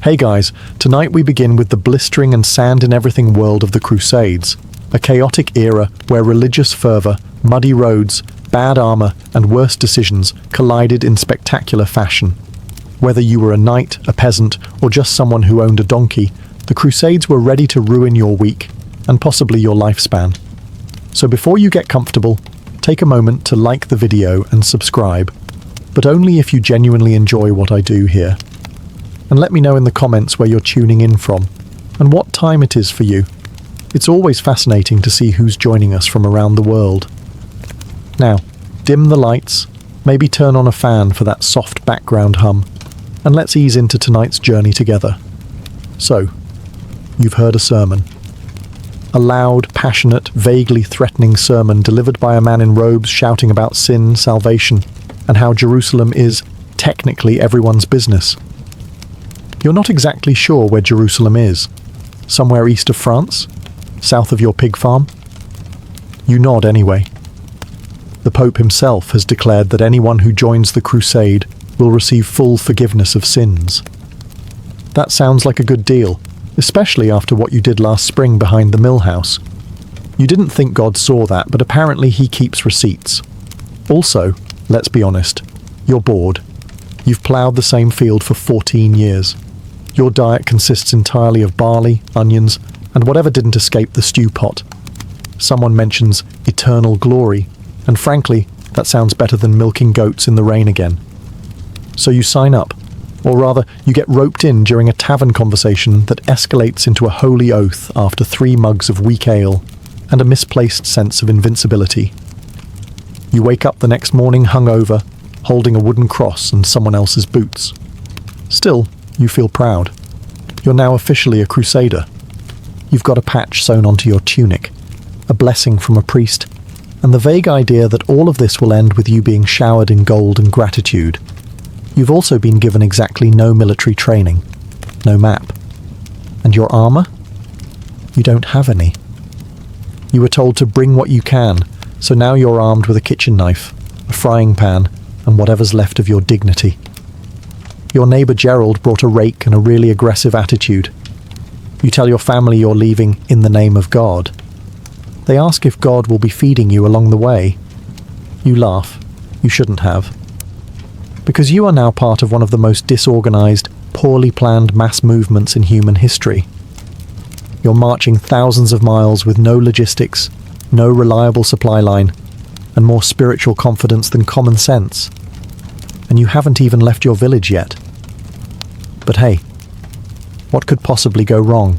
Hey guys, tonight we begin with the blistering and sand-in-everything world of the Crusades, a chaotic era where religious fervor, muddy roads, bad armor, and worse decisions collided in spectacular fashion. Whether you were a knight, a peasant, or just someone who owned a donkey, the Crusades were ready to ruin your week, and possibly your lifespan. So before you get comfortable, take a moment to like the video and subscribe, but only if you genuinely enjoy what I do here. And let me know in the comments where you're tuning in from, and what time it is for you. It's always fascinating to see who's joining us from around the world. Now, dim the lights, maybe turn on a fan for that soft background hum, and let's ease into tonight's journey together. So, you've heard a sermon. A loud, passionate, vaguely threatening sermon delivered by a man in robes shouting about sin, salvation, and how Jerusalem is, technically, everyone's business. You're not exactly sure where Jerusalem is. Somewhere east of France? South of your pig farm? You nod anyway. The Pope himself has declared that anyone who joins the crusade will receive full forgiveness of sins. That sounds like a good deal, especially after what you did last spring behind the mill house. You didn't think God saw that, but apparently he keeps receipts. Also, let's be honest, you're bored. You've ploughed the same field for 14 years. Your diet consists entirely of barley, onions, and whatever didn't escape the stew pot. Someone mentions eternal glory, and frankly, that sounds better than milking goats in the rain again. So you sign up, or rather, you get roped in during a tavern conversation that escalates into a holy oath after 3 mugs of weak ale and a misplaced sense of invincibility. You wake up the next morning hungover, holding a wooden cross and someone else's boots. Still, you feel proud. You're now officially a crusader. You've got a patch sewn onto your tunic, a blessing from a priest, and the vague idea that all of this will end with you being showered in gold and gratitude. You've also been given exactly no military training, no map. And your armor? You don't have any. You were told to bring what you can, so now you're armed with a kitchen knife, a frying pan, and whatever's left of your dignity. Your neighbour Gerald brought a rake and a really aggressive attitude. You tell your family you're leaving in the name of God. They ask if God will be feeding you along the way. You laugh. You shouldn't have. Because you are now part of one of the most disorganised, poorly planned mass movements in human history. You're marching thousands of miles with no logistics, no reliable supply line, and more spiritual confidence than common sense. And you haven't even left your village yet. But hey, what could possibly go wrong?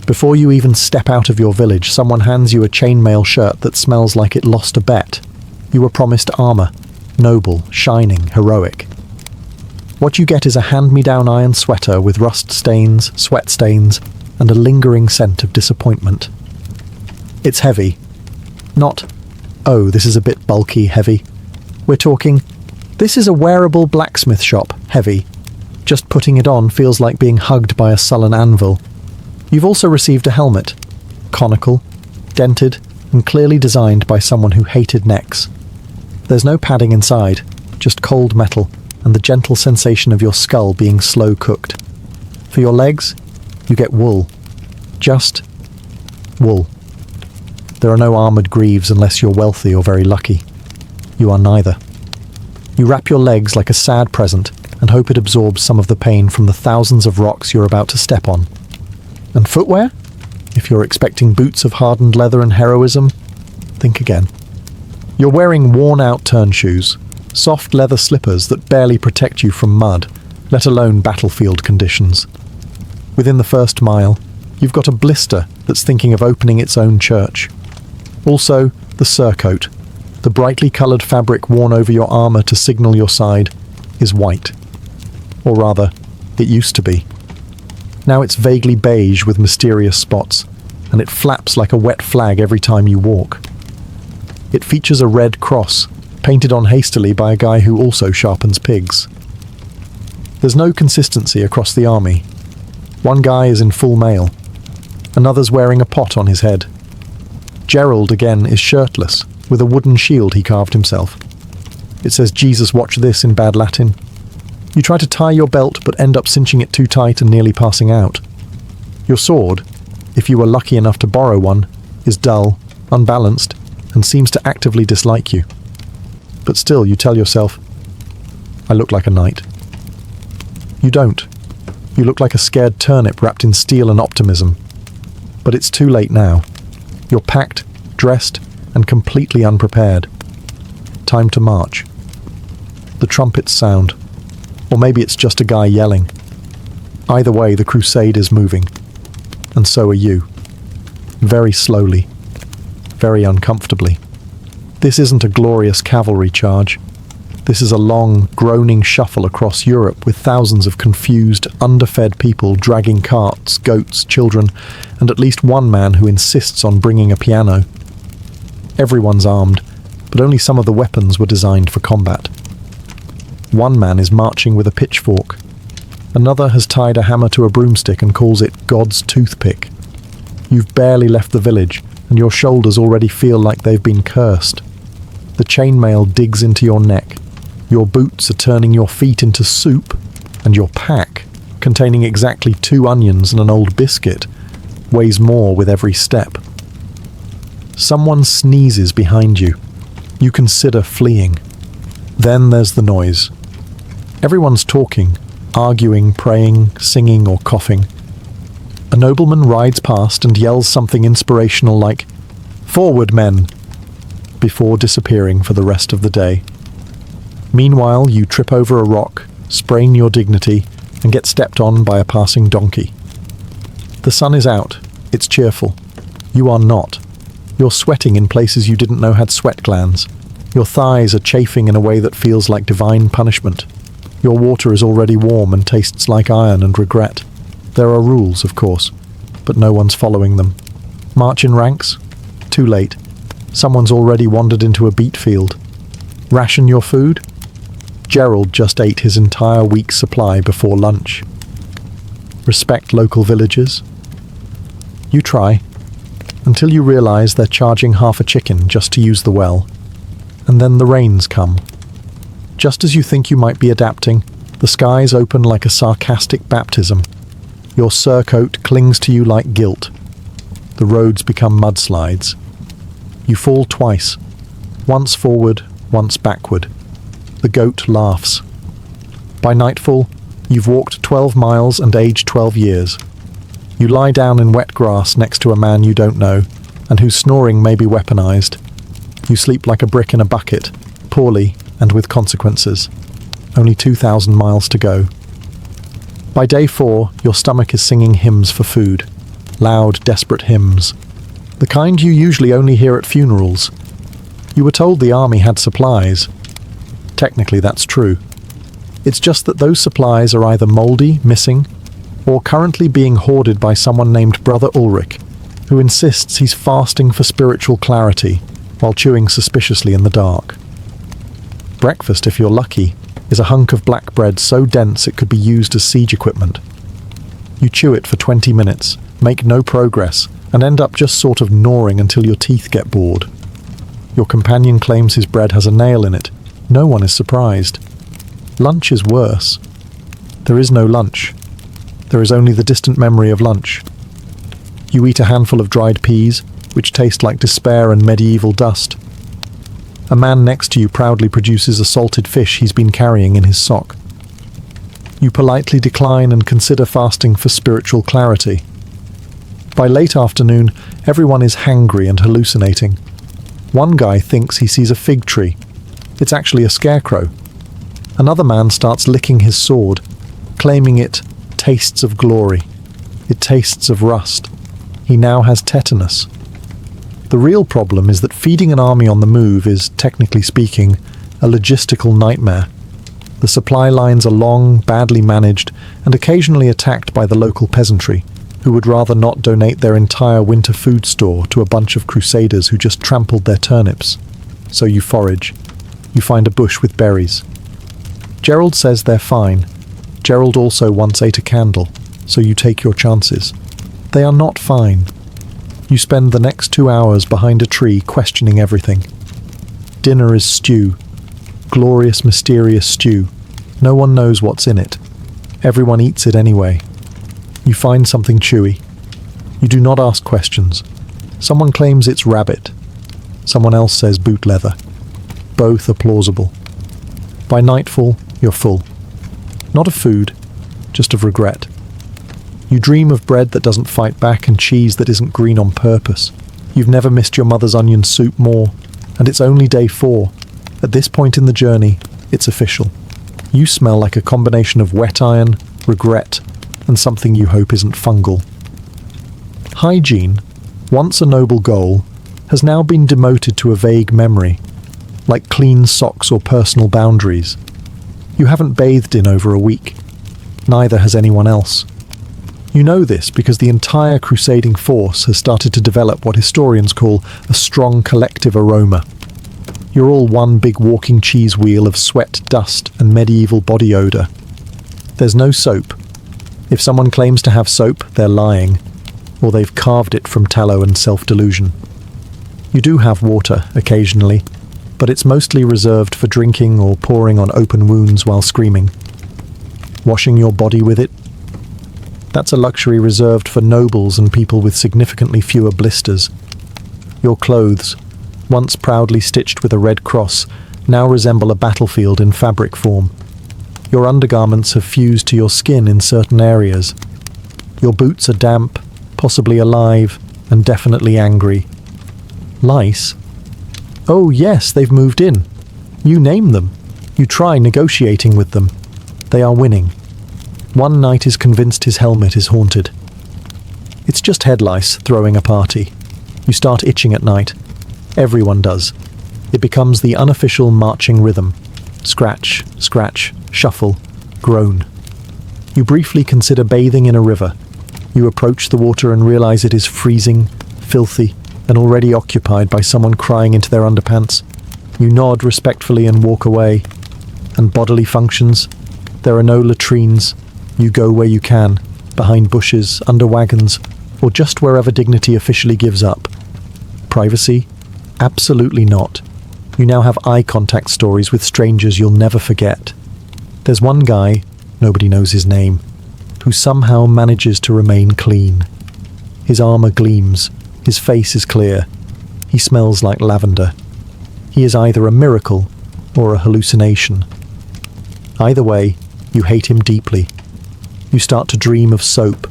Before you even step out of your village, someone hands you a chainmail shirt that smells like it lost a bet. You were promised armour, noble, shining, heroic. What you get is a hand-me-down iron sweater with rust stains, sweat stains, and a lingering scent of disappointment. It's heavy. Not, oh, this is a bit bulky heavy. We're talking, this is a wearable blacksmith shop heavy. Just putting it on feels like being hugged by a sullen anvil. You've also received a helmet, conical, dented, and clearly designed by someone who hated necks. There's no padding inside, just cold metal and the gentle sensation of your skull being slow cooked. For your legs, you get wool. Just wool. There are no armoured greaves unless you're wealthy or very lucky. You are neither. You wrap your legs like a sad present and hope it absorbs some of the pain from the thousands of rocks you're about to step on. And footwear? If you're expecting boots of hardened leather and heroism, think again. You're wearing worn-out turn shoes, soft leather slippers that barely protect you from mud, let alone battlefield conditions. Within the first mile, you've got a blister that's thinking of opening its own church. Also, the surcoat, the brightly coloured fabric worn over your armour to signal your side, is white. Or rather, it used to be. Now it's vaguely beige with mysterious spots, and it flaps like a wet flag every time you walk. It features a red cross, painted on hastily by a guy who also sharpens pigs. There's no consistency across the army. One guy is in full mail. Another's wearing a pot on his head. Gerald, again, is shirtless, with a wooden shield he carved himself. It says, "Jesus watch this" in bad Latin. You try to tie your belt but end up cinching it too tight and nearly passing out. Your sword, if you were lucky enough to borrow one, is dull, unbalanced, and seems to actively dislike you. But still, you tell yourself, I look like a knight. You don't. You look like a scared turnip wrapped in steel and optimism. But it's too late now. You're packed, dressed, and completely unprepared. Time to march. The trumpets sound. Or maybe it's just a guy yelling. Either way, the crusade is moving. And so are you. Very slowly. Very uncomfortably. This isn't a glorious cavalry charge. This is a long, groaning shuffle across Europe with thousands of confused, underfed people dragging carts, goats, children, and at least one man who insists on bringing a piano. Everyone's armed, but only some of the weapons were designed for combat. One man is marching with a pitchfork. Another has tied a hammer to a broomstick and calls it God's toothpick. You've barely left the village, and your shoulders already feel like they've been cursed. The chainmail digs into your neck. Your boots are turning your feet into soup, and your pack, containing exactly 2 onions and an old biscuit, weighs more with every step. Someone sneezes behind you. You consider fleeing. Then there's the noise. Everyone's talking, arguing, praying, singing, or coughing. A nobleman rides past and yells something inspirational like, "Forward, men!" before disappearing for the rest of the day. Meanwhile, you trip over a rock, sprain your dignity, and get stepped on by a passing donkey. The sun is out. It's cheerful. You are not. You're sweating in places you didn't know had sweat glands. Your thighs are chafing in a way that feels like divine punishment. Your water is already warm and tastes like iron and regret. There are rules, of course, but no one's following them. March in ranks? Too late. Someone's already wandered into a beet field. Ration your food? Gerald just ate his entire week's supply before lunch. Respect local villagers? You try, until you realize they're charging half a chicken just to use the well. And then the rains come. Just as you think you might be adapting, the skies open like a sarcastic baptism. Your surcoat clings to you like guilt. The roads become mudslides. You fall twice, once forward, once backward. The goat laughs. By nightfall, you've walked 12 miles and aged 12 years. You lie down in wet grass next to a man you don't know, and whose snoring may be weaponized. You sleep like a brick in a bucket, poorly and with consequences. Only 2,000 miles to go. By day 4, your stomach is singing hymns for food. Loud, desperate hymns. The kind you usually only hear at funerals. You were told the army had supplies. Technically, that's true. It's just that those supplies are either mouldy, missing, or currently being hoarded by someone named Brother Ulrich, who insists he's fasting for spiritual clarity while chewing suspiciously in the dark. Breakfast, if you're lucky, is a hunk of black bread so dense it could be used as siege equipment. You chew it for 20 minutes, make no progress, and end up just sort of gnawing until your teeth get bored. Your companion claims his bread has a nail in it. No one is surprised. Lunch is worse. There is no lunch. There is only the distant memory of lunch. You eat a handful of dried peas, which taste like despair and medieval dust. A man next to you proudly produces a salted fish he's been carrying in his sock. You politely decline and consider fasting for spiritual clarity. By late afternoon, everyone is hangry and hallucinating. One guy thinks he sees a fig tree. It's actually a scarecrow. Another man starts licking his sword, claiming it tastes of glory. It tastes of rust. He now has tetanus. The real problem is that feeding an army on the move is, technically speaking, a logistical nightmare. The supply lines are long, badly managed, and occasionally attacked by the local peasantry, who would rather not donate their entire winter food store to a bunch of crusaders who just trampled their turnips. So you forage. You find a bush with berries. Gerald says they're fine. Gerald also once ate a candle, so you take your chances. They are not fine. You spend the next 2 hours behind a tree questioning everything. Dinner is stew. Glorious, mysterious stew. No one knows what's in it. Everyone eats it anyway. You find something chewy. You do not ask questions. Someone claims it's rabbit. Someone else says boot leather. Both are plausible. By nightfall, you're full. Not of food, just of regret. You dream of bread that doesn't fight back and cheese that isn't green on purpose. You've never missed your mother's onion soup more, and it's only day 4. At this point in the journey, it's official. You smell like a combination of wet iron, regret, and something you hope isn't fungal. Hygiene, once a noble goal, has now been demoted to a vague memory, like clean socks or personal boundaries. You haven't bathed in over a week. Neither has anyone else. You know this because the entire crusading force has started to develop what historians call a strong collective aroma. You're all one big walking cheese wheel of sweat, dust, and medieval body odour. There's no soap. If someone claims to have soap, they're lying, or they've carved it from tallow and self-delusion. You do have water, occasionally, but it's mostly reserved for drinking or pouring on open wounds while screaming. Washing your body with it? That's a luxury reserved for nobles and people with significantly fewer blisters. Your clothes, once proudly stitched with a red cross, now resemble a battlefield in fabric form. Your undergarments have fused to your skin in certain areas. Your boots are damp, possibly alive, and definitely angry. Lice? Oh yes, they've moved in. You name them. You try negotiating with them. They are winning. One knight is convinced his helmet is haunted. It's just head lice throwing a party. You start itching at night. Everyone does. It becomes the unofficial marching rhythm. Scratch, scratch, shuffle, groan. You briefly consider bathing in a river. You approach the water and realize it is freezing, filthy, and already occupied by someone crying into their underpants. You nod respectfully and walk away. And bodily functions? There are no latrines. You go where you can, behind bushes, under wagons, or just wherever dignity officially gives up. Privacy? Absolutely not. You now have eye contact stories with strangers you'll never forget. There's one guy, nobody knows his name, who somehow manages to remain clean. His armor gleams, his face is clear, he smells like lavender. He is either a miracle or a hallucination. Either way, you hate him deeply. You start to dream of soap,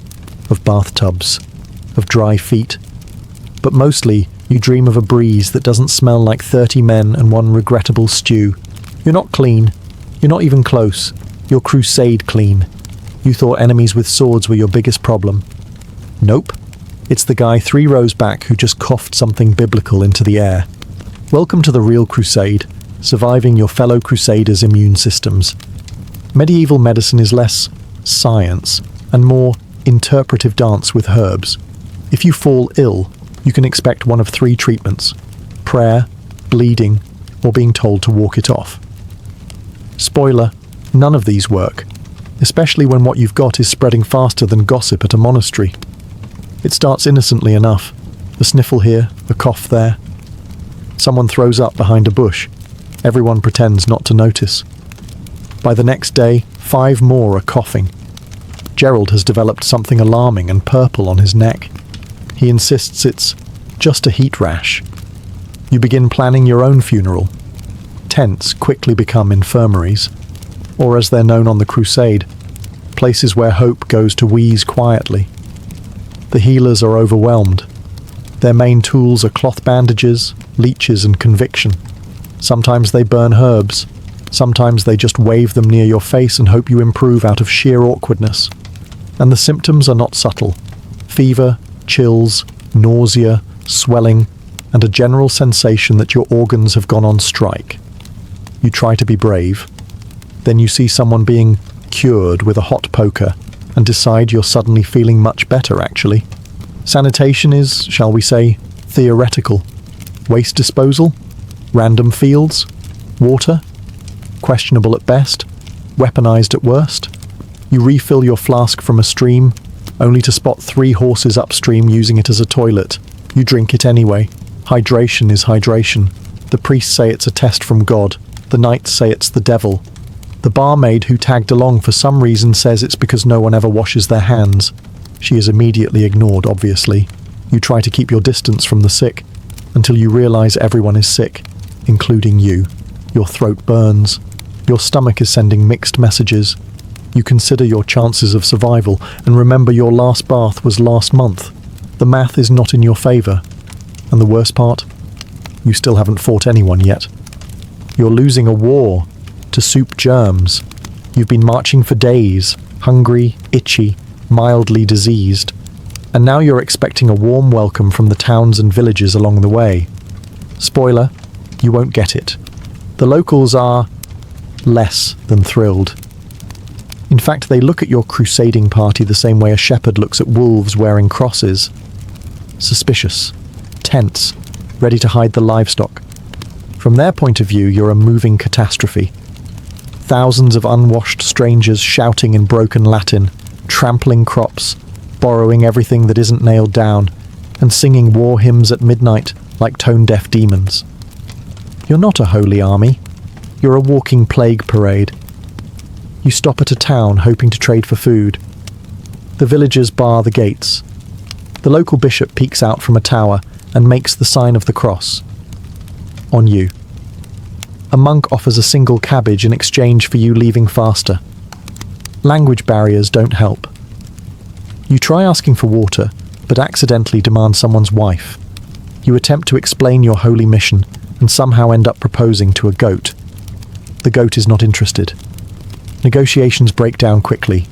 of bathtubs, of dry feet. But mostly, you dream of a breeze that doesn't smell like 30 men and one regrettable stew. You're not clean. You're not even close. You're crusade clean. You thought enemies with swords were your biggest problem. Nope. It's the guy 3 rows back who just coughed something biblical into the air. Welcome to the real crusade, surviving your fellow crusaders' immune systems. Medieval medicine is less science and more interpretive dance with herbs. If you fall ill, you can expect one of 3 treatments: prayer, bleeding, or being told to walk it off. Spoiler, none of these work, especially when what you've got is spreading faster than gossip at a monastery. It starts innocently enough. A sniffle here, a cough there. Someone throws up behind a bush. Everyone pretends not to notice. By the next day, 5 more are coughing. Gerald has developed something alarming and purple on his neck. He insists it's just a heat rash. You begin planning your own funeral. Tents quickly become infirmaries, or as they're known on the crusade, places where hope goes to wheeze quietly. The healers are overwhelmed. Their main tools are cloth bandages, leeches, and conviction. Sometimes they burn herbs. Sometimes they just wave them near your face and hope you improve out of sheer awkwardness. And the symptoms are not subtle. Fever, chills, nausea, swelling, and a general sensation that your organs have gone on strike. You try to be brave. Then you see someone being cured with a hot poker and decide you're suddenly feeling much better, actually. Sanitation is, shall we say, theoretical. Waste disposal? Random fields? Water? Questionable at best? Weaponized at worst? You refill your flask from a stream, only to spot 3 horses upstream using it as a toilet. You drink it anyway. Hydration is hydration. The priests say it's a test from God. The knights say it's the devil. The barmaid who tagged along for some reason says it's because no one ever washes their hands. She is immediately ignored, obviously. You try to keep your distance from the sick, until you realize everyone is sick, including you. Your throat burns. Your stomach is sending mixed messages. You consider your chances of survival, and remember your last bath was last month. The math is not in your favor. And the worst part? You still haven't fought anyone yet. You're losing a war to soup germs. You've been marching for days, hungry, itchy, mildly diseased, and now you're expecting a warm welcome from the towns and villages along the way. Spoiler, you won't get it. The locals are less than thrilled. In fact, they look at your crusading party the same way a shepherd looks at wolves wearing crosses. Suspicious, tense, ready to hide the livestock. From their point of view, you're a moving catastrophe. Thousands of unwashed strangers shouting in broken Latin, trampling crops, borrowing everything that isn't nailed down, and singing war hymns at midnight like tone-deaf demons. You're not a holy army. You're a walking plague parade. You stop at a town hoping to trade for food. The villagers bar the gates. The local bishop peeks out from a tower and makes the sign of the cross. On you. A monk offers a single cabbage in exchange for you leaving faster. Language barriers don't help. You try asking for water, but accidentally demand someone's wife. You attempt to explain your holy mission and somehow end up proposing to a goat. The goat is not interested. Negotiations break down quickly.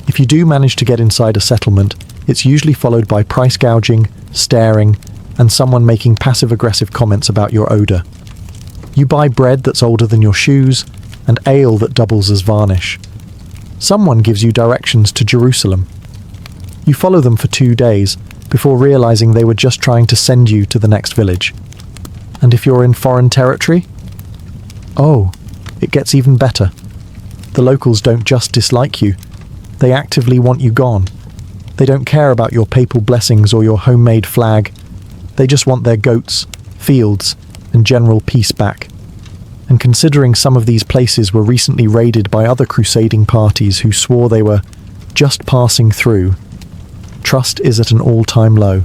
If you do manage to get inside a settlement, it's usually followed by price gouging, staring, and someone making passive-aggressive comments about your odor. You buy bread that's older than your shoes, and ale that doubles as varnish. Someone gives you directions to Jerusalem. You follow them for 2 days, before realizing they were just trying to send you to the next village. And if you're in foreign territory? Oh, it gets even better. The locals don't just dislike you, they actively want you gone. They don't care about your papal blessings or your homemade flag. They just want their goats, fields, and general peace back. And considering some of these places were recently raided by other crusading parties who swore they were just passing through, trust is at an all-time low.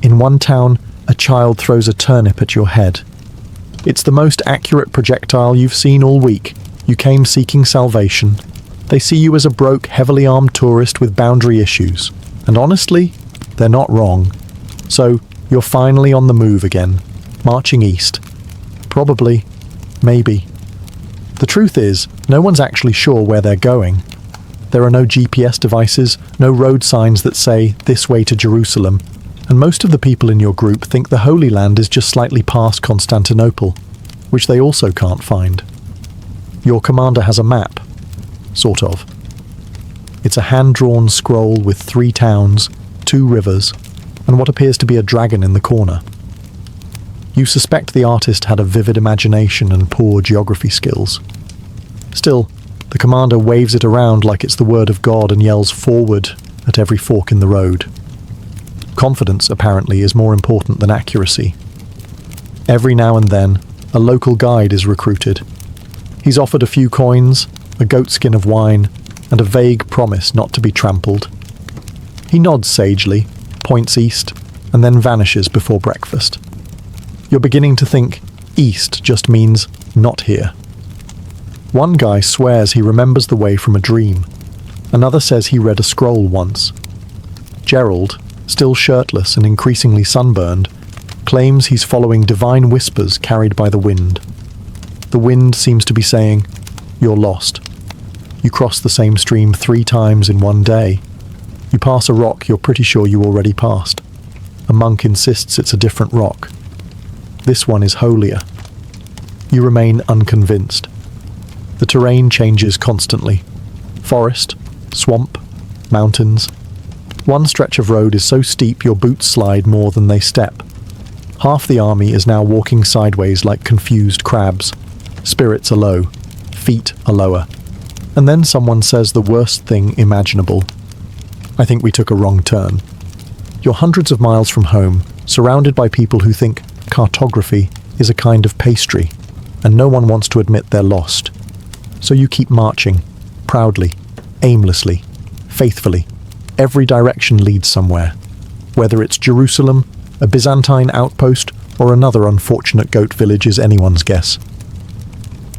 In one town, a child throws a turnip at your head. It's the most accurate projectile you've seen all week. You came seeking salvation. They see you as a broke, heavily armed tourist with boundary issues. And honestly, they're not wrong. So, you're finally on the move again, marching east. Probably. Maybe. The truth is, no one's actually sure where they're going. There are no GPS devices, no road signs that say, this way to Jerusalem, and most of the people in your group think the Holy Land is just slightly past Constantinople, which they also can't find. Your commander has a map. Sort of. It's a hand-drawn scroll with 3 towns, 2 rivers, and what appears to be a dragon in the corner. You suspect the artist had a vivid imagination and poor geography skills. Still, the commander waves it around like it's the word of God and yells forward at every fork in the road. Confidence, apparently, is more important than accuracy. Every now and then, a local guide is recruited. He's offered a few coins, a goatskin of wine, and a vague promise not to be trampled. He nods sagely, points east, and then vanishes before breakfast. You're beginning to think east just means not here. One guy swears he remembers the way from a dream. Another says he read a scroll once. Gerald, still shirtless and increasingly sunburned, claims he's following divine whispers carried by the wind. The wind seems to be saying, "You're lost." You cross the same stream 3 times in one day. You pass a rock you're pretty sure you already passed. A monk insists it's a different rock. This one is holier. You remain unconvinced. The terrain changes constantly. Forest, swamp, mountains. One stretch of road is so steep your boots slide more than they step. Half the army is now walking sideways like confused crabs. Spirits are low. Feet are lower. And then someone says the worst thing imaginable. I think we took a wrong turn. You're hundreds of miles from home, surrounded by people who think cartography is a kind of pastry, and no one wants to admit they're lost. So you keep marching, proudly, aimlessly, faithfully. Every direction leads somewhere. Whether it's Jerusalem, a Byzantine outpost, or another unfortunate goat village is anyone's guess.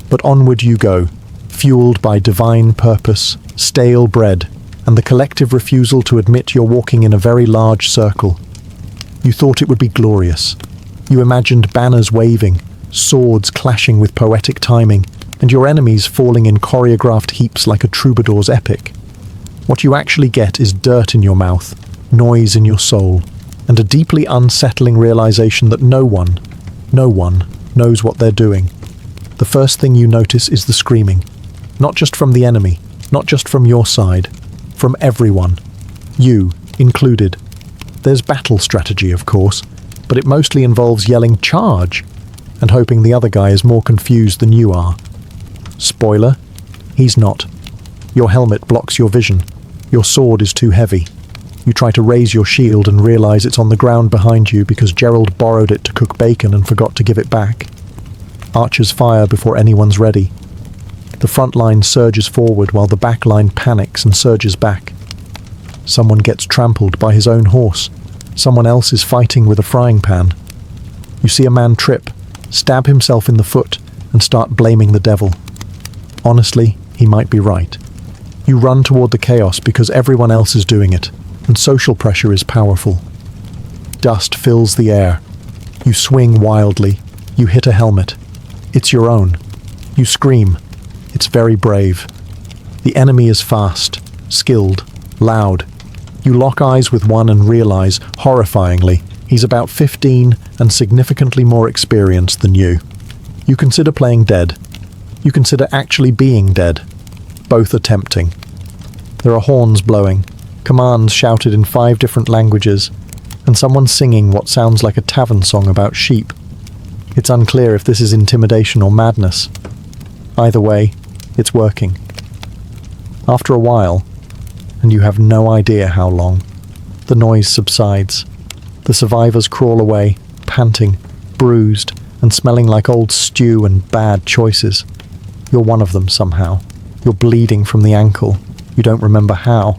But onward you go, fueled by divine purpose, stale bread, and the collective refusal to admit you're walking in a very large circle. You thought it would be glorious. You imagined banners waving, swords clashing with poetic timing, and your enemies falling in choreographed heaps like a troubadour's epic. What you actually get is dirt in your mouth, noise in your soul, and a deeply unsettling realization that no one knows what they're doing. The first thing you notice is the screaming. Not just from the enemy, not just from your side, from everyone. You included. There's battle strategy, of course, but it mostly involves yelling "charge" and hoping the other guy is more confused than you are. Spoiler, he's not. Your helmet blocks your vision. Your sword is too heavy. You try to raise your shield and realize it's on the ground behind you because Gerald borrowed it to cook bacon and forgot to give it back. Archers fire before anyone's ready. The front line surges forward while the back line panics and surges back. Someone gets trampled by his own horse. Someone else is fighting with a frying pan. You see a man trip, stab himself in the foot, and start blaming the devil. Honestly, he might be right. You run toward the chaos because everyone else is doing it, and social pressure is powerful. Dust fills the air. You swing wildly. You hit a helmet. It's your own. You scream. It's very brave. The enemy is fast, skilled, loud. You lock eyes with one and realize, horrifyingly, he's about 15 and significantly more experienced than you. You consider playing dead. You consider actually being dead. Both are tempting. There are horns blowing, commands shouted in 5 different languages, and someone singing what sounds like a tavern song about sheep. It's unclear if this is intimidation or madness. Either way, it's working. After a while, and you have no idea how long, the noise subsides. The survivors crawl away, panting, bruised, and smelling like old stew and bad choices. You're one of them somehow. You're bleeding from the ankle. You don't remember how.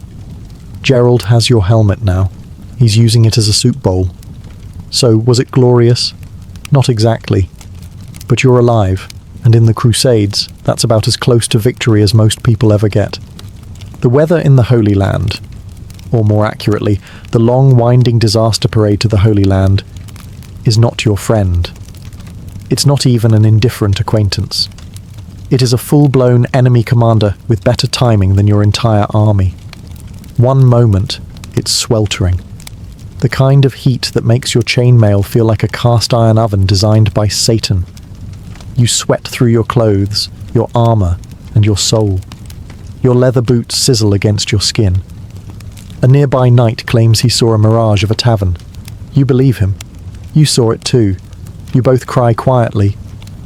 Gerald has your helmet now. He's using it as a soup bowl. So, was it glorious? Not exactly. But you're alive, and in the Crusades, that's about as close to victory as most people ever get. The weather in the Holy Land, or more accurately, the long winding disaster parade to the Holy Land, is not your friend. It's not even an indifferent acquaintance. It is a full-blown enemy commander with better timing than your entire army. One moment, it's sweltering. The kind of heat that makes your chainmail feel like a cast-iron oven designed by Satan. You sweat through your clothes, your armor, and your soul. Your leather boots sizzle against your skin. A nearby knight claims he saw a mirage of a tavern. You believe him. You saw it too. You both cry quietly.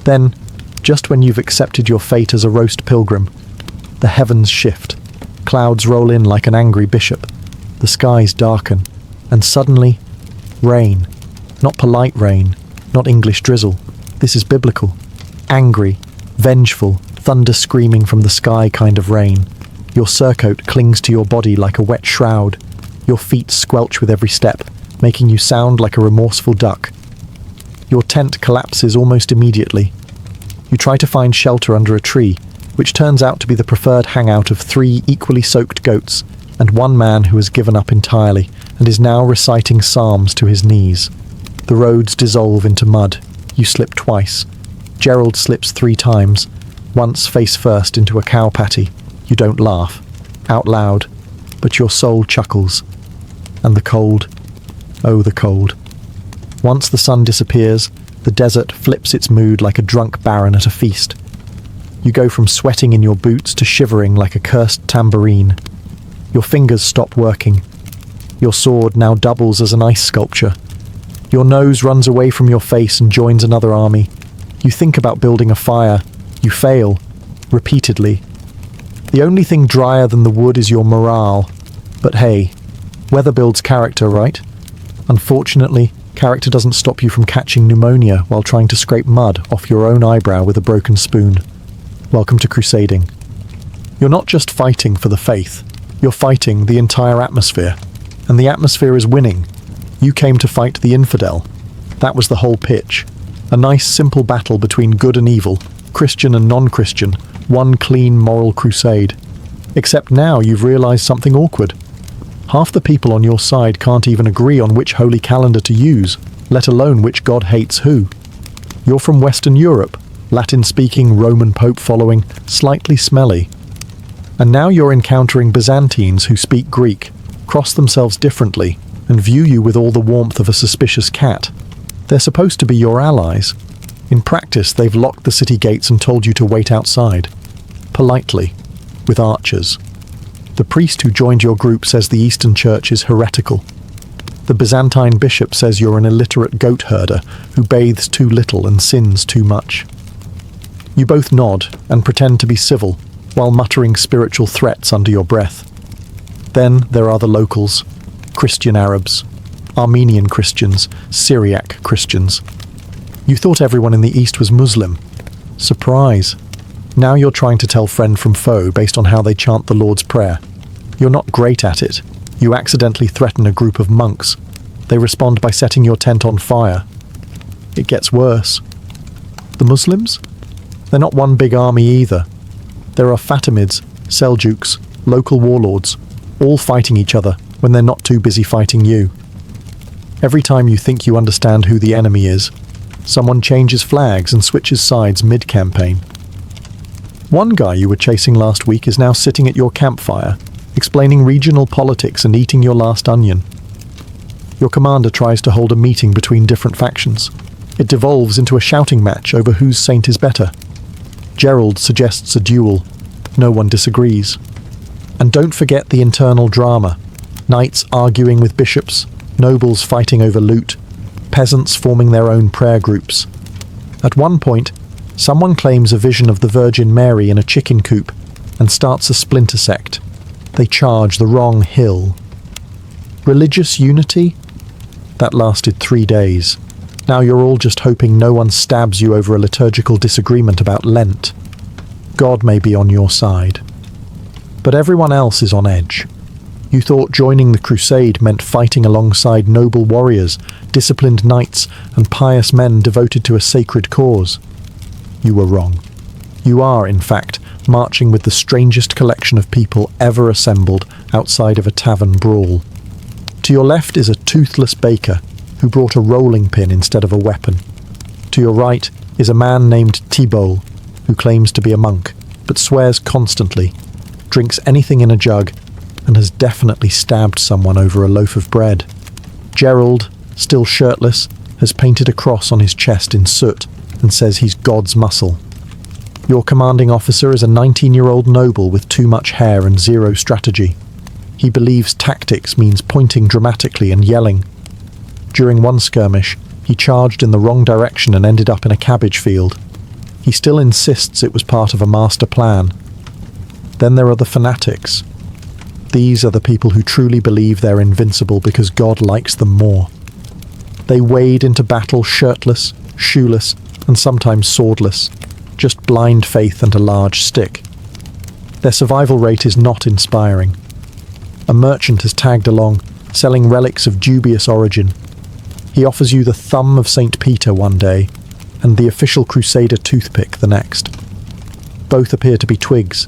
Then, just when you've accepted your fate as a roast pilgrim, the heavens shift. Clouds roll in like an angry bishop. The skies darken. And suddenly, rain. Not polite rain. Not English drizzle. This is biblical. Angry, vengeful, thunder screaming from the sky kind of rain. Your surcoat clings to your body like a wet shroud. Your feet squelch with every step, making you sound like a remorseful duck. Your tent collapses almost immediately. You try to find shelter under a tree, which turns out to be the preferred hangout of 3 equally soaked goats and one man who has given up entirely and is now reciting psalms to his knees. The roads dissolve into mud. You slip twice. Gerald slips 3 times, once face first into a cow patty. You don't laugh, out loud, but your soul chuckles. And the cold, oh the cold. Once the sun disappears, the desert flips its mood like a drunk baron at a feast. You go from sweating in your boots to shivering like a cursed tambourine. Your fingers stop working. Your sword now doubles as an ice sculpture. Your nose runs away from your face and joins another army. You think about building a fire. You fail, repeatedly. The only thing drier than the wood is your morale. But hey, weather builds character, right? Unfortunately, character doesn't stop you from catching pneumonia while trying to scrape mud off your own eyebrow with a broken spoon. Welcome to Crusading. You're not just fighting for the faith, you're fighting the entire atmosphere. And the atmosphere is winning. You came to fight the infidel. That was the whole pitch. A nice simple battle between good and evil, Christian and non-Christian, one clean moral crusade. Except now you've realized something awkward. Half the people on your side can't even agree on which holy calendar to use, let alone which god hates who. You're from Western Europe, Latin-speaking, Roman Pope following, slightly smelly. And now you're encountering Byzantines who speak Greek, cross themselves differently, and view you with all the warmth of a suspicious cat. They're supposed to be your allies. In practice, they've locked the city gates and told you to wait outside. Politely, with archers. The priest who joined your group says the Eastern Church is heretical. The Byzantine bishop says you're an illiterate goat herder who bathes too little and sins too much. You both nod and pretend to be civil, while muttering spiritual threats under your breath. Then there are the locals, Christian Arabs, Armenian Christians, Syriac Christians. You thought everyone in the East was Muslim. Surprise. Now you're trying to tell friend from foe based on how they chant the Lord's Prayer. You're not great at it. You accidentally threaten a group of monks. They respond by setting your tent on fire. It gets worse. The Muslims? They're not one big army either. There are Fatimids, Seljuks, local warlords, all fighting each other when they're not too busy fighting you. Every time you think you understand who the enemy is, someone changes flags and switches sides mid-campaign. One guy you were chasing last week is now sitting at your campfire, explaining regional politics and eating your last onion. Your commander tries to hold a meeting between different factions. It devolves into a shouting match over whose saint is better. Gerald suggests a duel. No one disagrees. And don't forget the internal drama. Knights arguing with bishops, nobles fighting over loot, peasants forming their own prayer groups. At one point, someone claims a vision of the Virgin Mary in a chicken coop and starts a splinter sect. They charge the wrong hill. Religious unity? That lasted 3 days. Now you're all just hoping no one stabs you over a liturgical disagreement about Lent. God may be on your side. But everyone else is on edge. You thought joining the crusade meant fighting alongside noble warriors, disciplined knights, and pious men devoted to a sacred cause. You were wrong. You are, in fact, marching with the strangest collection of people ever assembled outside of a tavern brawl. To your left is a toothless baker who brought a rolling pin instead of a weapon. To your right is a man named Thibault, who claims to be a monk, but swears constantly, drinks anything in a jug, and has definitely stabbed someone over a loaf of bread. Gerald, still shirtless, has painted a cross on his chest in soot and says he's God's muscle. Your commanding officer is a 19-year-old noble with too much hair and zero strategy. He believes tactics means pointing dramatically and yelling. During one skirmish, he charged in the wrong direction and ended up in a cabbage field. He still insists it was part of a master plan. Then there are the fanatics. These are the people who truly believe they're invincible because God likes them more. They wade into battle shirtless, shoeless, and sometimes swordless, just blind faith and a large stick. Their survival rate is not inspiring. A merchant has tagged along, selling relics of dubious origin. He offers you the thumb of St. Peter one day, and the official Crusader toothpick the next. Both appear to be twigs.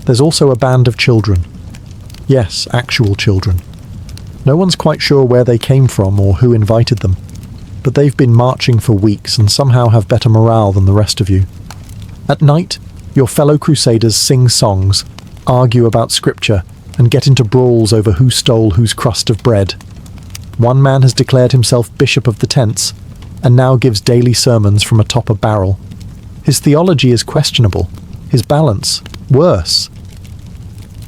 There's also a band of children. Yes, actual children. No one's quite sure where they came from or who invited them, but they've been marching for weeks and somehow have better morale than the rest of you. At night, your fellow Crusaders sing songs, argue about scripture, and get into brawls over who stole whose crust of bread. One man has declared himself Bishop of the Tents, and now gives daily sermons from atop a barrel. His theology is questionable, his balance worse.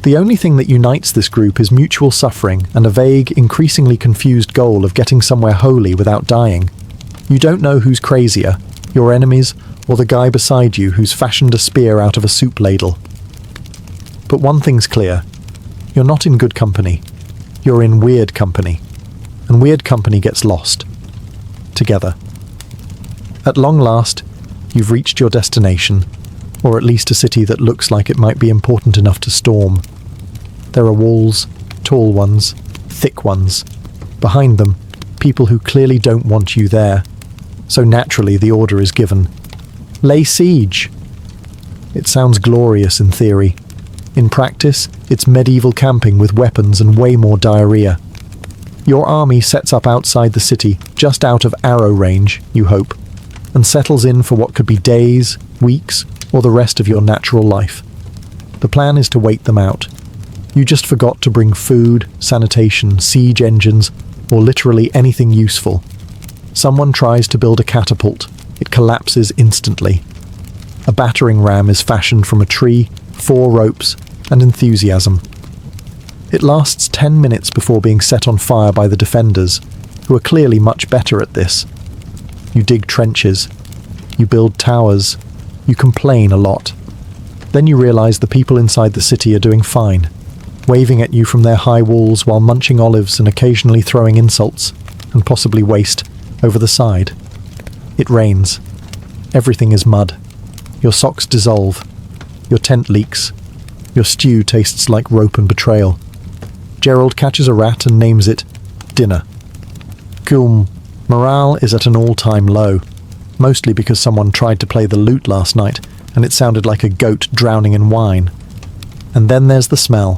The only thing that unites this group is mutual suffering and a vague, increasingly confused goal of getting somewhere holy without dying. You don't know who's crazier, your enemies, or the guy beside you who's fashioned a spear out of a soup ladle. But one thing's clear. You're not in good company. You're in weird company. And weird company gets lost. Together. At long last, you've reached your destination. or at least a city that looks like it might be important enough to storm. There are walls, tall ones, thick ones. Behind them, people who clearly don't want you there. So naturally the order is given. Lay siege! It sounds glorious in theory. In practice, it's medieval camping with weapons and way more diarrhea. Your army sets up outside the city, just out of arrow range, you hope, and settles in for what could be days, weeks, or the rest of your natural life. The plan is to wait them out. You just forgot to bring food, sanitation, siege engines, or literally anything useful. Someone tries to build a catapult. It collapses instantly. A battering ram is fashioned from a tree, 4 ropes, and enthusiasm. It lasts 10 minutes before being set on fire by the defenders, who are clearly much better at this. You dig trenches. You build towers. You complain a lot. Then you realize the people inside the city are doing fine, waving at you from their high walls while munching olives and occasionally throwing insults, and possibly waste, over the side. It rains. Everything is mud. Your socks dissolve. Your tent leaks. Your stew tastes like rope and betrayal. Gerald catches a rat and names it dinner. Cool. Morale is at an all-time low, mostly because someone tried to play the lute last night and it sounded like a goat drowning in wine. And then there's the smell.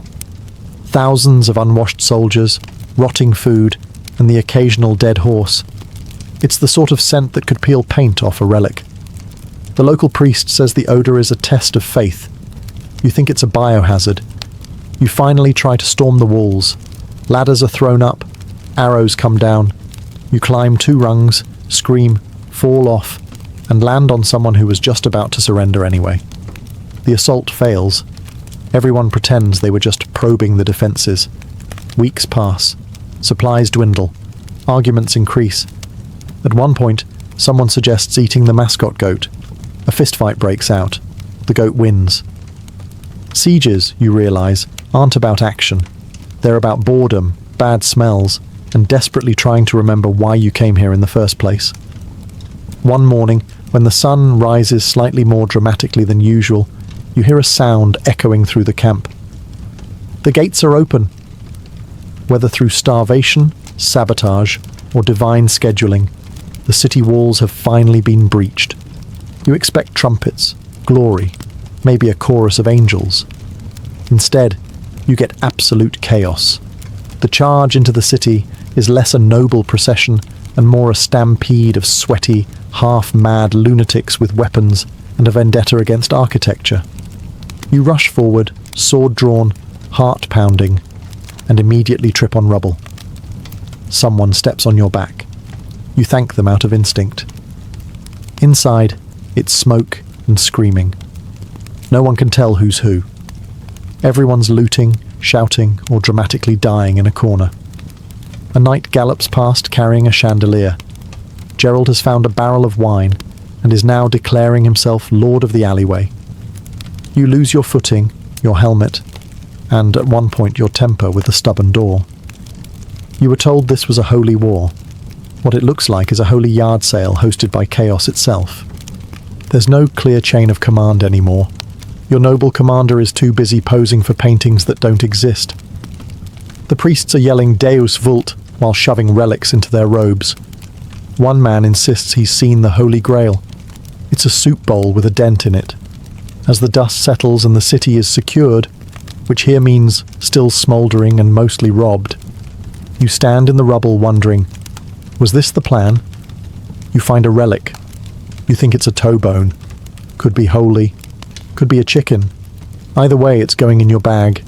Thousands of unwashed soldiers, rotting food, and the occasional dead horse. It's the sort of scent that could peel paint off a relic. The local priest says the odour is a test of faith. You think it's a biohazard. You finally try to storm the walls. Ladders are thrown up. Arrows come down. You climb 2 rungs, scream, fall off, and land on someone who was just about to surrender anyway. The assault fails. Everyone pretends they were just probing the defences. Weeks pass. Supplies dwindle. Arguments increase. At one point, someone suggests eating the mascot goat. A fistfight breaks out. The goat wins. Sieges, you realise, aren't about action. They're about boredom, bad smells, and desperately trying to remember why you came here in the first place. One morning, when the sun rises slightly more dramatically than usual, you hear a sound echoing through the camp. The gates are open. Whether through starvation, sabotage, or divine scheduling, the city walls have finally been breached. You expect trumpets, glory, maybe a chorus of angels. Instead, you get absolute chaos. The charge into the city is less a noble procession and more a stampede of sweaty, half-mad lunatics with weapons and a vendetta against architecture. You rush forward, sword drawn, heart pounding, and immediately trip on rubble. Someone steps on your back. You thank them out of instinct. Inside, it's smoke and screaming. No one can tell who's who. Everyone's looting, shouting, or dramatically dying in a corner. A knight gallops past carrying a chandelier. Gerald has found a barrel of wine and is now declaring himself lord of the alleyway. You lose your footing, your helmet, and at one point your temper with the stubborn door. You were told this was a holy war. What it looks like is a holy yard sale hosted by chaos itself. There's no clear chain of command anymore. Your noble commander is too busy posing for paintings that don't exist. The priests are yelling Deus Vult while shoving relics into their robes. One man insists he's seen the Holy Grail. It's a soup bowl with a dent in it. As the dust settles and the city is secured, which here means still smouldering and mostly robbed, you stand in the rubble wondering, was this the plan? You find a relic. You think it's a toe bone. Could be holy. Could be a chicken. Either way, it's going in your bag.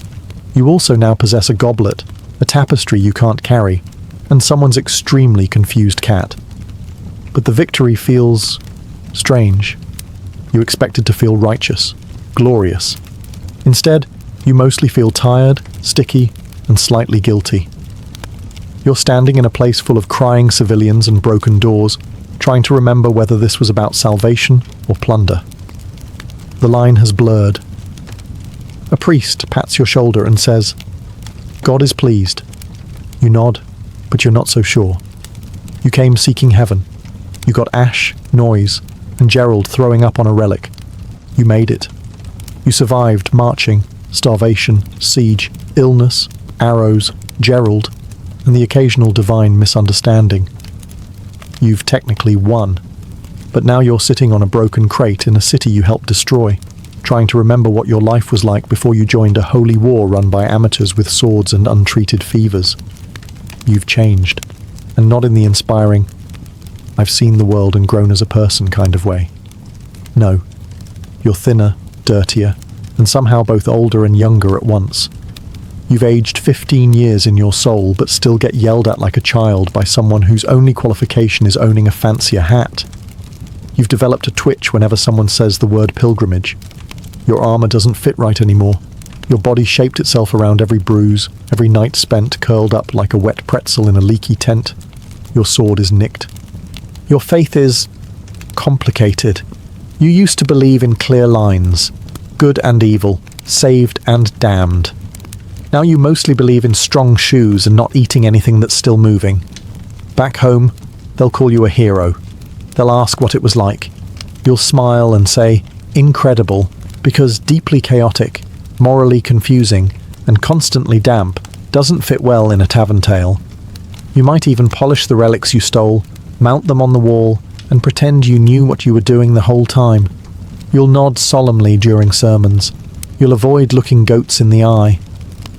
You also now possess a goblet, a tapestry you can't carry, and someone's extremely confused cat. But the victory feels strange. You expected to feel righteous, glorious. Instead, you mostly feel tired, sticky, and slightly guilty. You're standing in a place full of crying civilians and broken doors, trying to remember whether this was about salvation or plunder. The line has blurred. A priest pats your shoulder and says, "God is pleased." You nod, but you're not so sure. You came seeking heaven. You got ash, noise, and Gerald throwing up on a relic. You made it. You survived marching, starvation, siege, illness, arrows, Gerald, and the occasional divine misunderstanding. You've technically won, but now you're sitting on a broken crate in a city you helped destroy, trying to remember what your life was like before you joined a holy war run by amateurs with swords and untreated fevers. You've changed, and not in the inspiring, "I've seen the world and grown as a person" kind of way. No, you're thinner, dirtier, and somehow both older and younger at once. You've aged 15 years in your soul, but still get yelled at like a child by someone whose only qualification is owning a fancier hat. You've developed a twitch whenever someone says the word pilgrimage. Your armor doesn't fit right anymore. Your body shaped itself around every bruise, every night spent curled up like a wet pretzel in a leaky tent. Your sword is nicked. Your faith is complicated. You used to believe in clear lines, good and evil, saved and damned. Now you mostly believe in strong shoes and not eating anything that's still moving. Back home, they'll call you a hero. They'll ask what it was like. You'll smile and say, "Incredible," because deeply chaotic, morally confusing, and constantly damp doesn't fit well in a tavern tale. You might even polish the relics you stole, mount them on the wall, and pretend you knew what you were doing the whole time. You'll nod solemnly during sermons. You'll avoid looking goats in the eye.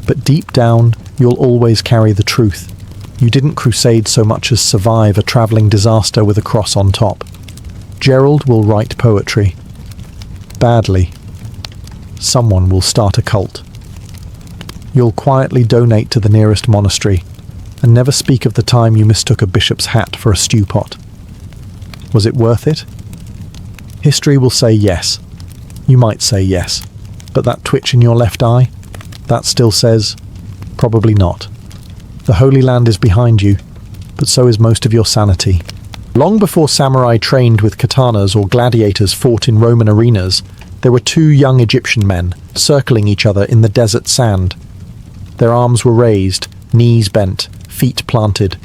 But deep down, you'll always carry the truth. You didn't crusade so much as survive a travelling disaster with a cross on top. Gerald will write poetry. Badly. Someone will start a cult. You'll quietly donate to the nearest monastery, and never speak of the time you mistook a bishop's hat for a stew pot. Was it worth it? History will say yes. You might say yes. But that twitch in your left eye? That still says, probably not. The Holy Land is behind you, but so is most of your sanity. Long before samurai trained with katanas or gladiators fought in Roman arenas, there were two young Egyptian men circling each other in the desert sand. Their arms were raised, knees bent, feet planted.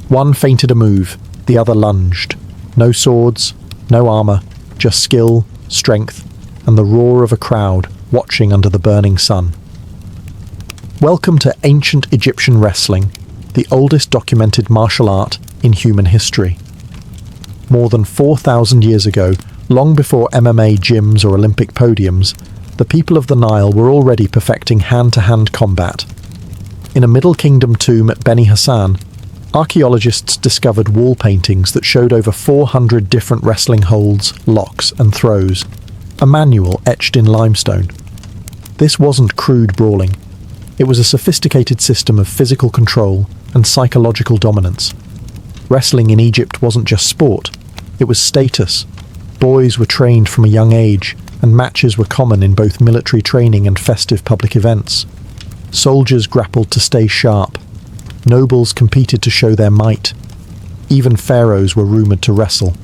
One feinted a move, the other lunged. No swords, no armor, just skill, strength, and the roar of a crowd watching under the burning sun. Welcome to ancient Egyptian wrestling, the oldest documented martial art in human history. More than 4,000 years ago, long before MMA gyms or Olympic podiums, the people of the Nile were already perfecting hand-to-hand combat. In a Middle Kingdom tomb at Beni Hassan, archaeologists discovered wall paintings that showed over 400 different wrestling holds, locks, and throws, a manual etched in limestone. This wasn't crude brawling. It was a sophisticated system of physical control and psychological dominance. Wrestling in Egypt wasn't just sport, it was status. Boys were trained from a young age, and matches were common in both military training and festive public events. Soldiers grappled to stay sharp. Nobles competed to show their might. Even pharaohs were rumoured to wrestle,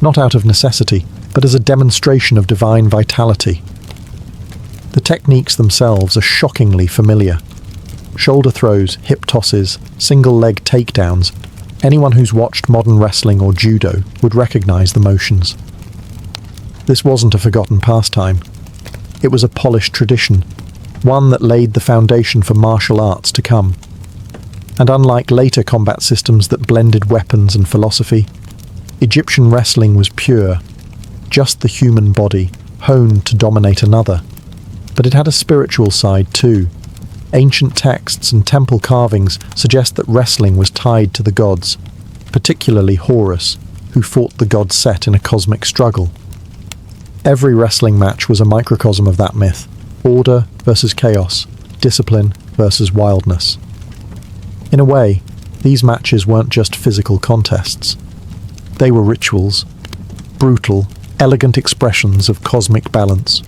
not out of necessity, but as a demonstration of divine vitality. The techniques themselves are shockingly familiar. Shoulder throws, hip tosses, single-leg takedowns. Anyone who's watched modern wrestling or judo would recognise the motions. This wasn't a forgotten pastime. It was a polished tradition, one that laid the foundation for martial arts to come. And unlike later combat systems that blended weapons and philosophy, Egyptian wrestling was pure, just the human body, honed to dominate another. But it had a spiritual side too. Ancient texts and temple carvings suggest that wrestling was tied to the gods, particularly Horus, who fought the god Set in a cosmic struggle. Every wrestling match was a microcosm of that myth: order versus chaos, discipline versus wildness. In a way, these matches weren't just physical contests. They were rituals, brutal, elegant expressions of cosmic balance.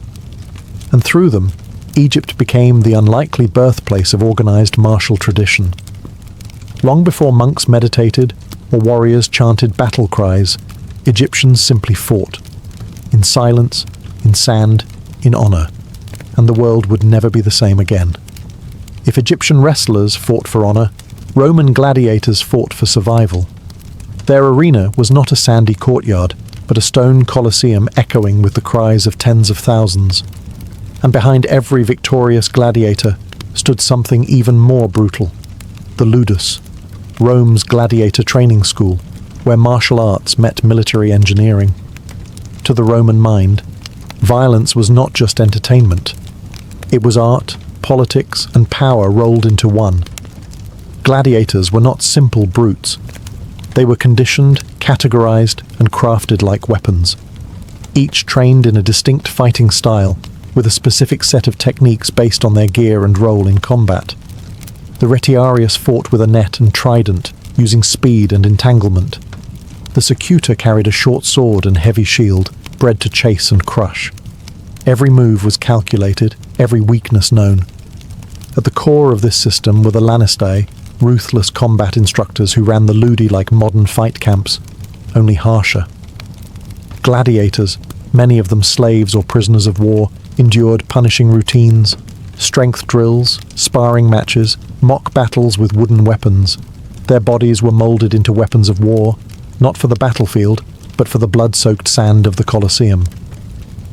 And through them, Egypt became the unlikely birthplace of organised martial tradition. Long before monks meditated or warriors chanted battle cries, Egyptians simply fought. In silence, in sand, in honour. And the world would never be the same again. If Egyptian wrestlers fought for honour, Roman gladiators fought for survival. Their arena was not a sandy courtyard, but a stone colosseum echoing with the cries of tens of thousands. And behind every victorious gladiator stood something even more brutal: the ludus, Rome's gladiator training school, where martial arts met military engineering. To the Roman mind, violence was not just entertainment. It was art, politics, and power rolled into one. Gladiators were not simple brutes. They were conditioned, categorized, and crafted like weapons. Each trained in a distinct fighting style, with a specific set of techniques based on their gear and role in combat. The retiarius fought with a net and trident, using speed and entanglement. The secutor carried a short sword and heavy shield, bred to chase and crush. Every move was calculated, every weakness known. At the core of this system were the lanistae, ruthless combat instructors who ran the ludi like modern fight camps, only harsher. Gladiators, many of them slaves or prisoners of war, endured punishing routines, strength drills, sparring matches, mock battles with wooden weapons. Their bodies were molded into weapons of war, not for the battlefield, but for the blood-soaked sand of the Colosseum.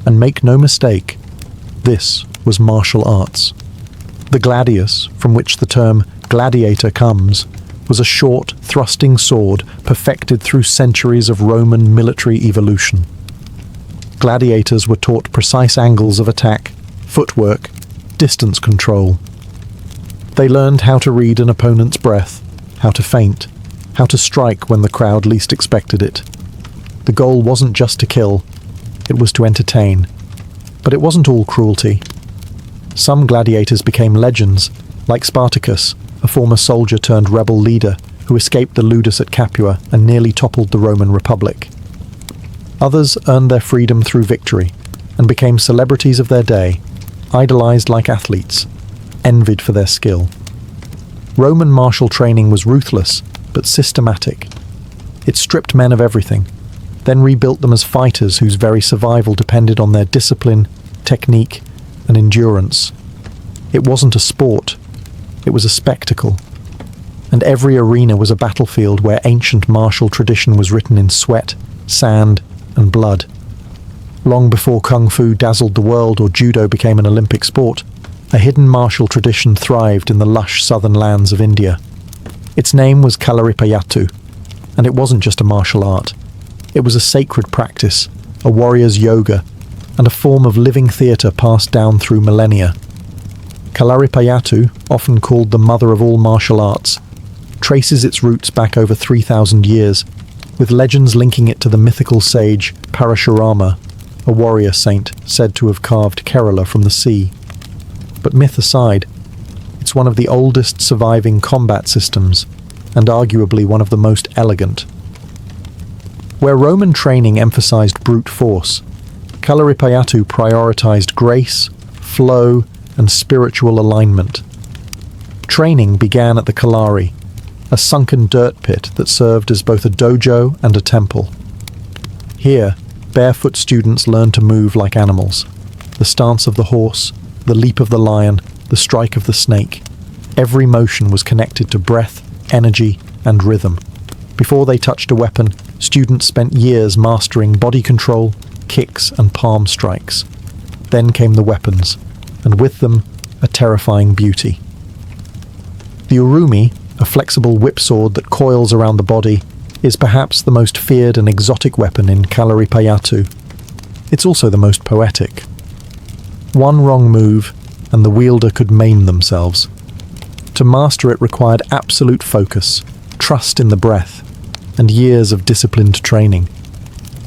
And make no mistake, this was martial arts. The gladius, from which the term gladiator comes, was a short, thrusting sword perfected through centuries of Roman military evolution. Gladiators were taught precise angles of attack, footwork, distance control. They learned how to read an opponent's breath, how to feint, how to strike when the crowd least expected it. The goal wasn't just to kill, it was to entertain. But it wasn't all cruelty. Some gladiators became legends, like Spartacus, a former soldier turned rebel leader who escaped the ludus at Capua and nearly toppled the Roman Republic. Others earned their freedom through victory and became celebrities of their day, idolized like athletes, envied for their skill. Roman martial training was ruthless, but systematic. It stripped men of everything, then rebuilt them as fighters whose very survival depended on their discipline, technique, and endurance. It wasn't a sport, it was a spectacle. And every arena was a battlefield where ancient martial tradition was written in sweat, sand, and blood. Long before Kung Fu dazzled the world or Judo became an Olympic sport, a hidden martial tradition thrived in the lush southern lands of India. Its name was Kalaripayattu, and it wasn't just a martial art. It was a sacred practice, a warrior's yoga, and a form of living theatre passed down through millennia. Kalaripayattu, often called the mother of all martial arts, traces its roots back over 3,000 years, with legends linking it to the mythical sage Parashurama, a warrior saint said to have carved Kerala from the sea. But myth aside, it's one of the oldest surviving combat systems, and arguably one of the most elegant. Where Roman training emphasized brute force, Kalaripayattu prioritized grace, flow, and spiritual alignment. Training began at the Kalari, a sunken dirt pit that served as both a dojo and a temple. Here, barefoot students learned to move like animals. The stance of the horse, the leap of the lion, the strike of the snake. Every motion was connected to breath, energy, and rhythm. Before they touched a weapon, students spent years mastering body control, kicks, and palm strikes. Then came the weapons, and with them, a terrifying beauty. The urumi, a flexible whip sword that coils around the body, is perhaps the most feared and exotic weapon in Kalaripayattu. It's also the most poetic. One wrong move, and the wielder could maim themselves. To master it required absolute focus, trust in the breath, and years of disciplined training.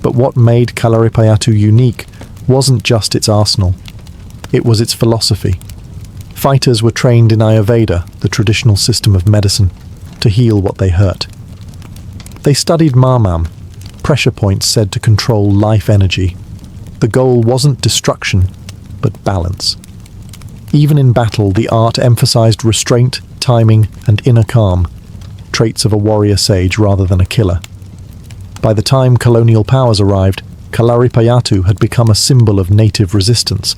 But what made Kalaripayattu unique wasn't just its arsenal. It was its philosophy. Fighters were trained in Ayurveda, the traditional system of medicine, to heal what they hurt. They studied marmam, pressure points said to control life energy. The goal wasn't destruction, but balance. Even in battle, the art emphasized restraint, timing, and inner calm, traits of a warrior sage rather than a killer. By the time colonial powers arrived, Kalaripayattu had become a symbol of native resistance.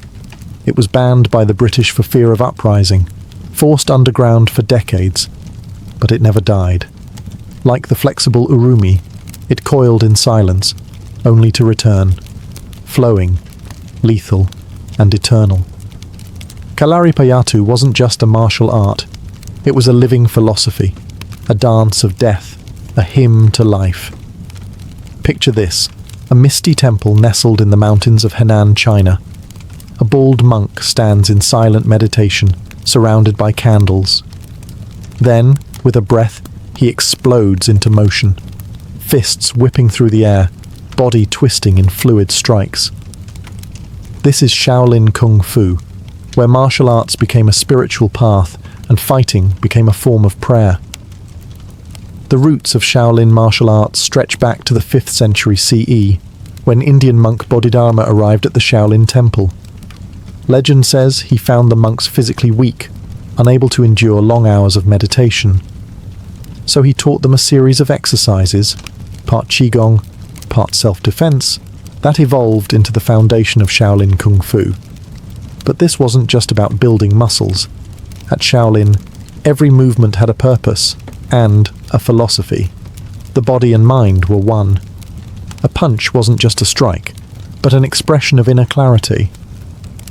It was banned by the British for fear of uprising, forced underground for decades, but it never died. Like the flexible urumi, it coiled in silence, only to return, flowing, lethal, and eternal. Kalaripayattu wasn't just a martial art. It was a living philosophy, a dance of death, a hymn to life. Picture this, a misty temple nestled in the mountains of Henan, China. A bald monk stands in silent meditation, surrounded by candles. Then, with a breath, he explodes into motion, fists whipping through the air, body twisting in fluid strikes. This is Shaolin Kung Fu, where martial arts became a spiritual path and fighting became a form of prayer. The roots of Shaolin martial arts stretch back to the 5th century CE, when Indian monk Bodhidharma arrived at the Shaolin temple. Legend says he found the monks physically weak, unable to endure long hours of meditation. So he taught them a series of exercises, part Qigong, part self-defense, that evolved into the foundation of Shaolin Kung Fu. But this wasn't just about building muscles. At Shaolin, every movement had a purpose and a philosophy. The body and mind were one. A punch wasn't just a strike, but an expression of inner clarity.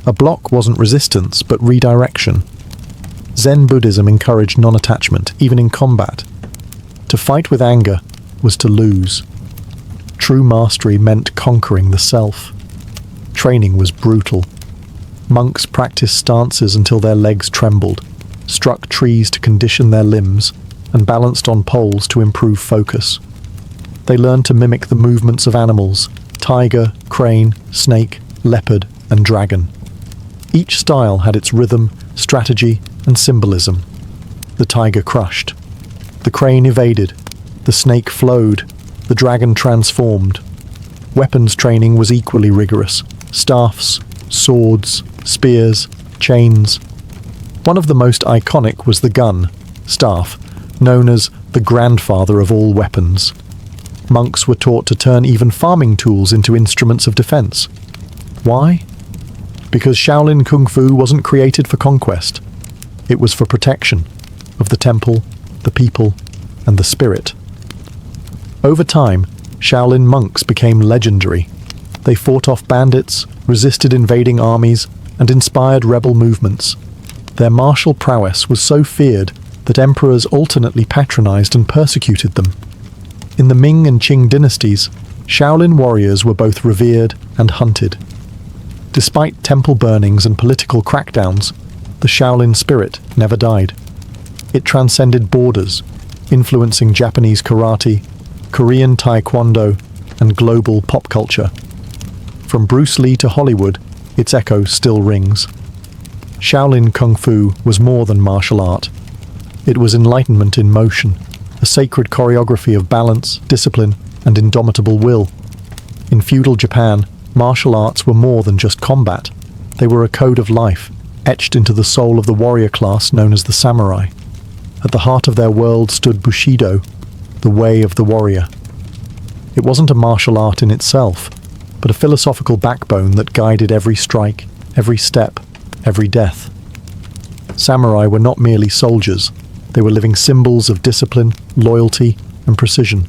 A block wasn't resistance, but redirection. Zen Buddhism encouraged non-attachment, even in combat. To fight with anger was to lose. True mastery meant conquering the self. Training was brutal. Monks practiced stances until their legs trembled, struck trees to condition their limbs, and balanced on poles to improve focus. They learned to mimic the movements of animals: tiger, crane, snake, leopard, and dragon. Each style had its rhythm, strategy, and symbolism. The tiger crushed. The crane evaded. The snake flowed. The dragon transformed. Weapons training was equally rigorous. Staffs, swords, spears, chains. One of the most iconic was the gun, staff, known as the grandfather of all weapons. Monks were taught to turn even farming tools into instruments of defense. Why? Because Shaolin Kung Fu wasn't created for conquest. It was for protection of the temple, the people, and the spirit. Over time, Shaolin monks became legendary. They fought off bandits, resisted invading armies, and inspired rebel movements. Their martial prowess was so feared that emperors alternately patronized and persecuted them. In the Ming and Qing dynasties, Shaolin warriors were both revered and hunted. Despite temple burnings and political crackdowns, the Shaolin spirit never died. It transcended borders, influencing Japanese karate, Korean taekwondo, and global pop culture. From Bruce Lee to Hollywood, its echo still rings. Shaolin Kung Fu was more than martial art. It was enlightenment in motion, a sacred choreography of balance, discipline, and indomitable will. In feudal Japan, martial arts were more than just combat. They were a code of life, etched into the soul of the warrior class known as the samurai. At the heart of their world stood Bushido, the way of the warrior. It wasn't a martial art in itself, but a philosophical backbone that guided every strike, every step, every death. Samurai were not merely soldiers. They were living symbols of discipline, loyalty, and precision.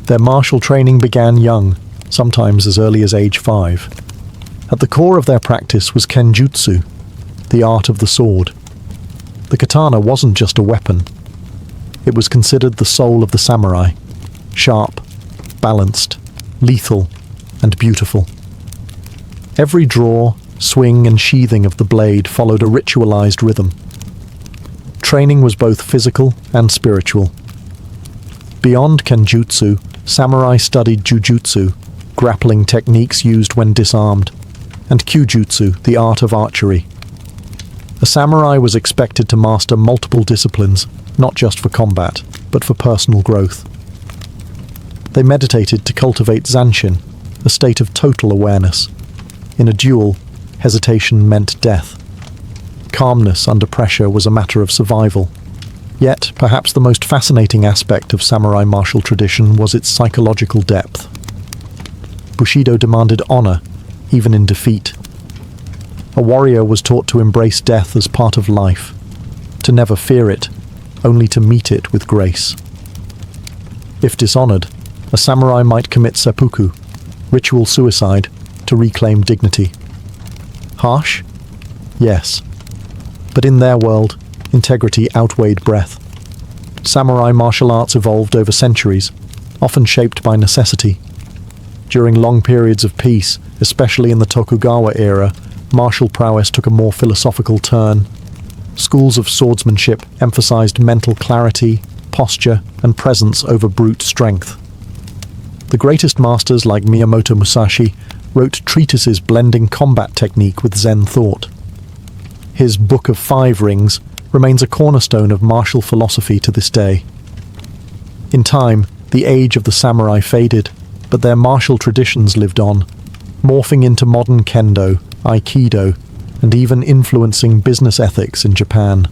Their martial training began young, sometimes as early as age 5. At the core of their practice was kenjutsu, the art of the sword. The katana wasn't just a weapon. It was considered the soul of the samurai, sharp, balanced, lethal, and beautiful. Every draw, swing, and sheathing of the blade followed a ritualized rhythm. Training was both physical and spiritual. Beyond kenjutsu, samurai studied jujutsu, grappling techniques used when disarmed, and kyujutsu, the art of archery. A samurai was expected to master multiple disciplines, not just for combat, but for personal growth. They meditated to cultivate zanshin, a state of total awareness. In a duel, hesitation meant death. Calmness under pressure was a matter of survival. Yet, perhaps the most fascinating aspect of samurai martial tradition was its psychological depth. Bushido demanded honor, even in defeat. A warrior was taught to embrace death as part of life, to never fear it, only to meet it with grace. If dishonored, a samurai might commit seppuku, ritual suicide, to reclaim dignity. Harsh? Yes, But in their world, integrity outweighed breadth. Samurai martial arts evolved over centuries, often shaped by necessity. During long periods of peace, especially in the Tokugawa era, martial prowess took a more philosophical turn. Schools of swordsmanship emphasized mental clarity, posture, and presence over brute strength. The greatest masters like Miyamoto Musashi wrote treatises blending combat technique with Zen thought. His Book of Five Rings remains a cornerstone of martial philosophy to this day. In time, the age of the samurai faded, but their martial traditions lived on, morphing into modern kendo, aikido, and even influencing business ethics in Japan.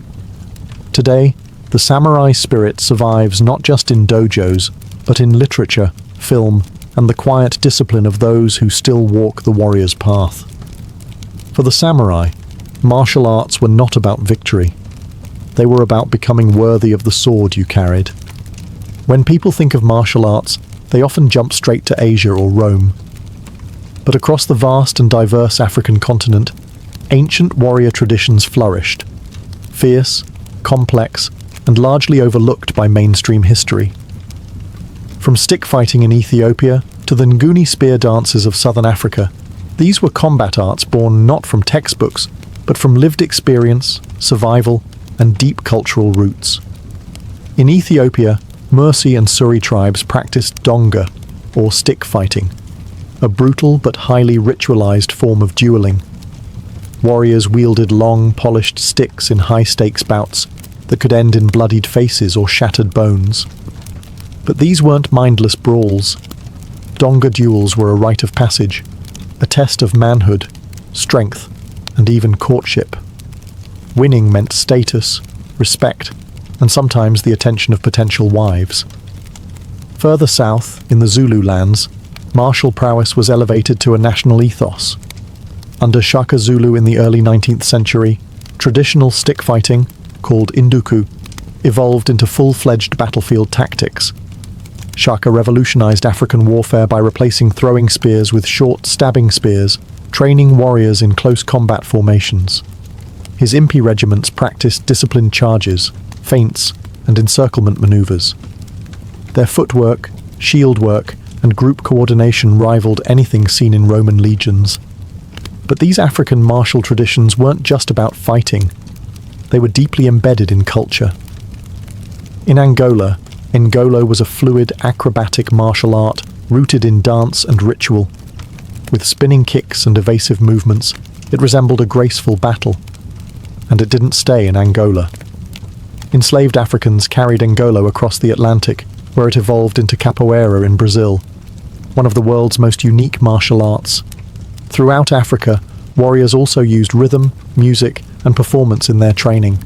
Today, the samurai spirit survives not just in dojos, but in literature, film, and the quiet discipline of those who still walk the warrior's path. For the samurai, martial arts were not about victory. They were about becoming worthy of the sword you carried. When people think of martial arts, they often jump straight to Asia or Rome. But across the vast and diverse African continent, ancient warrior traditions flourished, fierce, complex, and largely overlooked by mainstream history. From stick fighting in Ethiopia to the Nguni spear dances of southern Africa, these were combat arts born not from textbooks, but from lived experience, survival, and deep cultural roots. In Ethiopia, Mursi and Suri tribes practiced donga, or stick fighting, a brutal but highly ritualized form of dueling. Warriors wielded long, polished sticks in high-stakes bouts that could end in bloodied faces or shattered bones. But these weren't mindless brawls. Donga duels were a rite of passage, a test of manhood, strength, and even courtship. Winning meant status, respect, and sometimes the attention of potential wives. Further south, in the Zulu lands, martial prowess was elevated to a national ethos. Under Shaka Zulu in the early 19th century, traditional stick fighting, called Induku, evolved into full-fledged battlefield tactics. Shaka revolutionized African warfare by replacing throwing spears with short stabbing spears, training warriors in close combat formations. His Impi regiments practiced disciplined charges, feints, and encirclement maneuvers. Their footwork, shield work, and group coordination rivaled anything seen in Roman legions. But these African martial traditions weren't just about fighting. They were deeply embedded in culture. In Angola, Ngolo was a fluid, acrobatic martial art rooted in dance and ritual. With spinning kicks and evasive movements, it resembled a graceful battle. And it didn't stay in Angola. Enslaved Africans carried Ngolo across the Atlantic, where it evolved into capoeira in Brazil, one of the world's most unique martial arts. Throughout Africa, warriors also used rhythm, music, and performance in their training.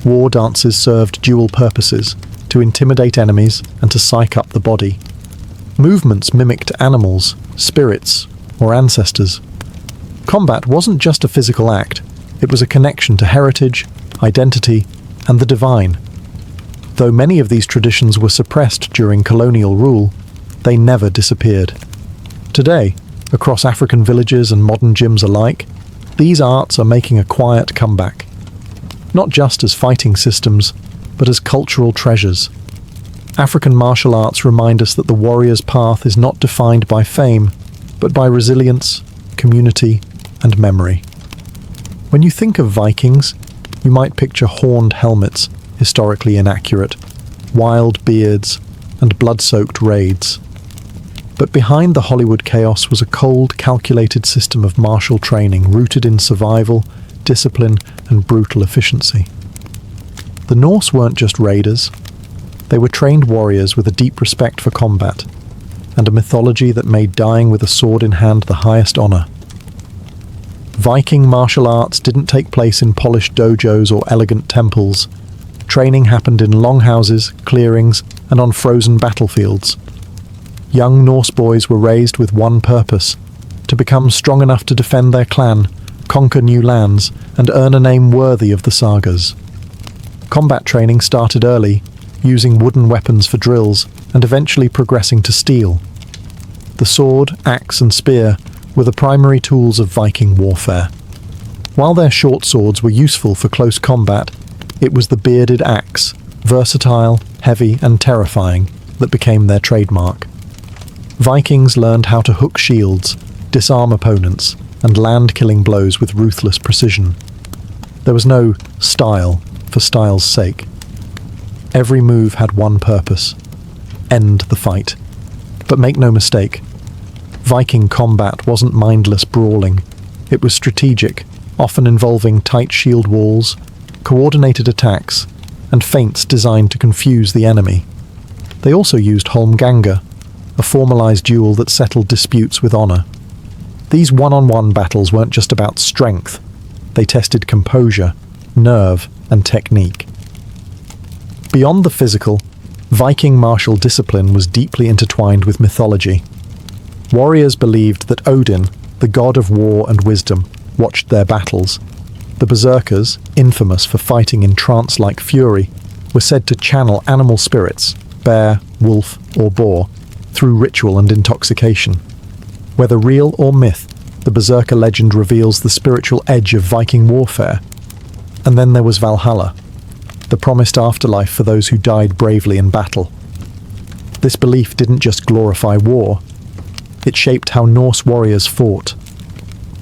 War dances served dual purposes, to intimidate enemies and to psych up the body. Movements mimicked animals, spirits, or ancestors. Combat wasn't just a physical act, it was a connection to heritage, identity, and the divine. Though many of these traditions were suppressed during colonial rule, they never disappeared. Today, across African villages and modern gyms alike, these arts are making a quiet comeback. Not just as fighting systems, but as cultural treasures. African martial arts remind us that the warrior's path is not defined by fame, but by resilience, community, and memory. When you think of Vikings, you might picture horned helmets, historically inaccurate, wild beards, and blood-soaked raids. But behind the Hollywood chaos was a cold, calculated system of martial training rooted in survival, discipline, and brutal efficiency. The Norse weren't just raiders. They were trained warriors with a deep respect for combat, and a mythology that made dying with a sword in hand the highest honor. Viking martial arts didn't take place in polished dojos or elegant temples. Training happened in longhouses, clearings, and on frozen battlefields. Young Norse boys were raised with one purpose: to become strong enough to defend their clan, conquer new lands, and earn a name worthy of the sagas. Combat training started early, using wooden weapons for drills, and eventually progressing to steel. The sword, axe, and spear were the primary tools of Viking warfare. While their short swords were useful for close combat, it was the bearded axe, versatile, heavy, and terrifying, that became their trademark. Vikings learned how to hook shields, disarm opponents, and land killing blows with ruthless precision. There was no style for style's sake. Every move had one purpose: end the fight. But make no mistake, Viking combat wasn't mindless brawling. It was strategic, often involving tight shield walls, coordinated attacks, and feints designed to confuse the enemy. They also used holmganga, a formalized duel that settled disputes with honor. These one-on-one battles weren't just about strength. They tested composure, nerve, and technique. Beyond the physical, Viking martial discipline was deeply intertwined with mythology. Warriors believed that Odin, the god of war and wisdom, watched their battles. The berserkers, infamous for fighting in trance-like fury, were said to channel animal spirits, bear, wolf, or boar, through ritual and intoxication. Whether real or myth, the berserker legend reveals the spiritual edge of Viking warfare. And then there was Valhalla, the promised afterlife for those who died bravely in battle. This belief didn't just glorify war, it shaped how Norse warriors fought.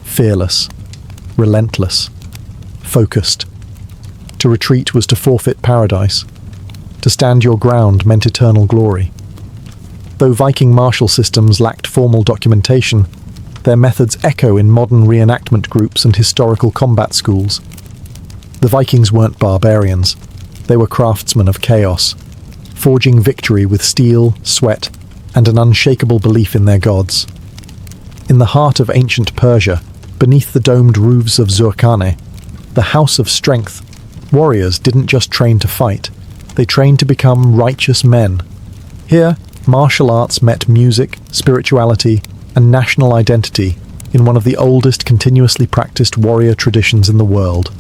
Fearless, relentless, focused. To retreat was to forfeit paradise. To stand your ground meant eternal glory. Though Viking martial systems lacked formal documentation, their methods echo in modern reenactment groups and historical combat schools. The Vikings weren't barbarians. They were craftsmen of chaos, forging victory with steel, sweat, and an unshakable belief in their gods. In the heart of ancient Persia, beneath the domed roofs of Zurkane, the house of strength, warriors didn't just train to fight, they trained to become righteous men. Here, martial arts met music, spirituality, and national identity in one of the oldest continuously practiced warrior traditions in the world,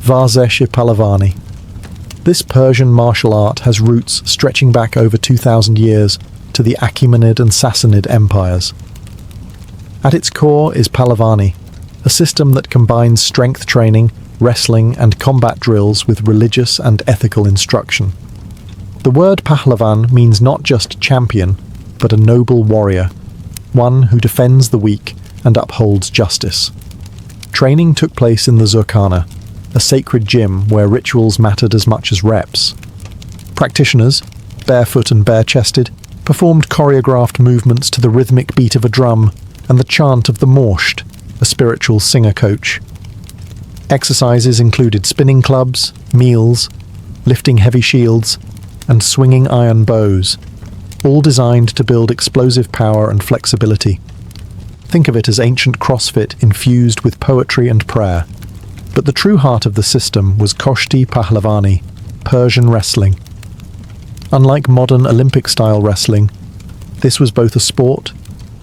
Varzeshi Palavani. This Persian martial art has roots stretching back over 2,000 years to the Achaemenid and Sassanid empires. At its core is Palavani, a system that combines strength training, wrestling, and combat drills with religious and ethical instruction. The word Pahlavan means not just champion, but a noble warrior, one who defends the weak and upholds justice. Training took place in the Zurkana, a sacred gym where rituals mattered as much as reps. Practitioners, barefoot and bare-chested, performed choreographed movements to the rhythmic beat of a drum and the chant of the Morsht, a spiritual singer-coach. Exercises included spinning clubs, meals, lifting heavy shields, and swinging iron bows, all designed to build explosive power and flexibility. Think of it as ancient CrossFit infused with poetry and prayer. But the true heart of the system was Koshti Pahlavani, Persian wrestling. Unlike modern Olympic-style wrestling, this was both a sport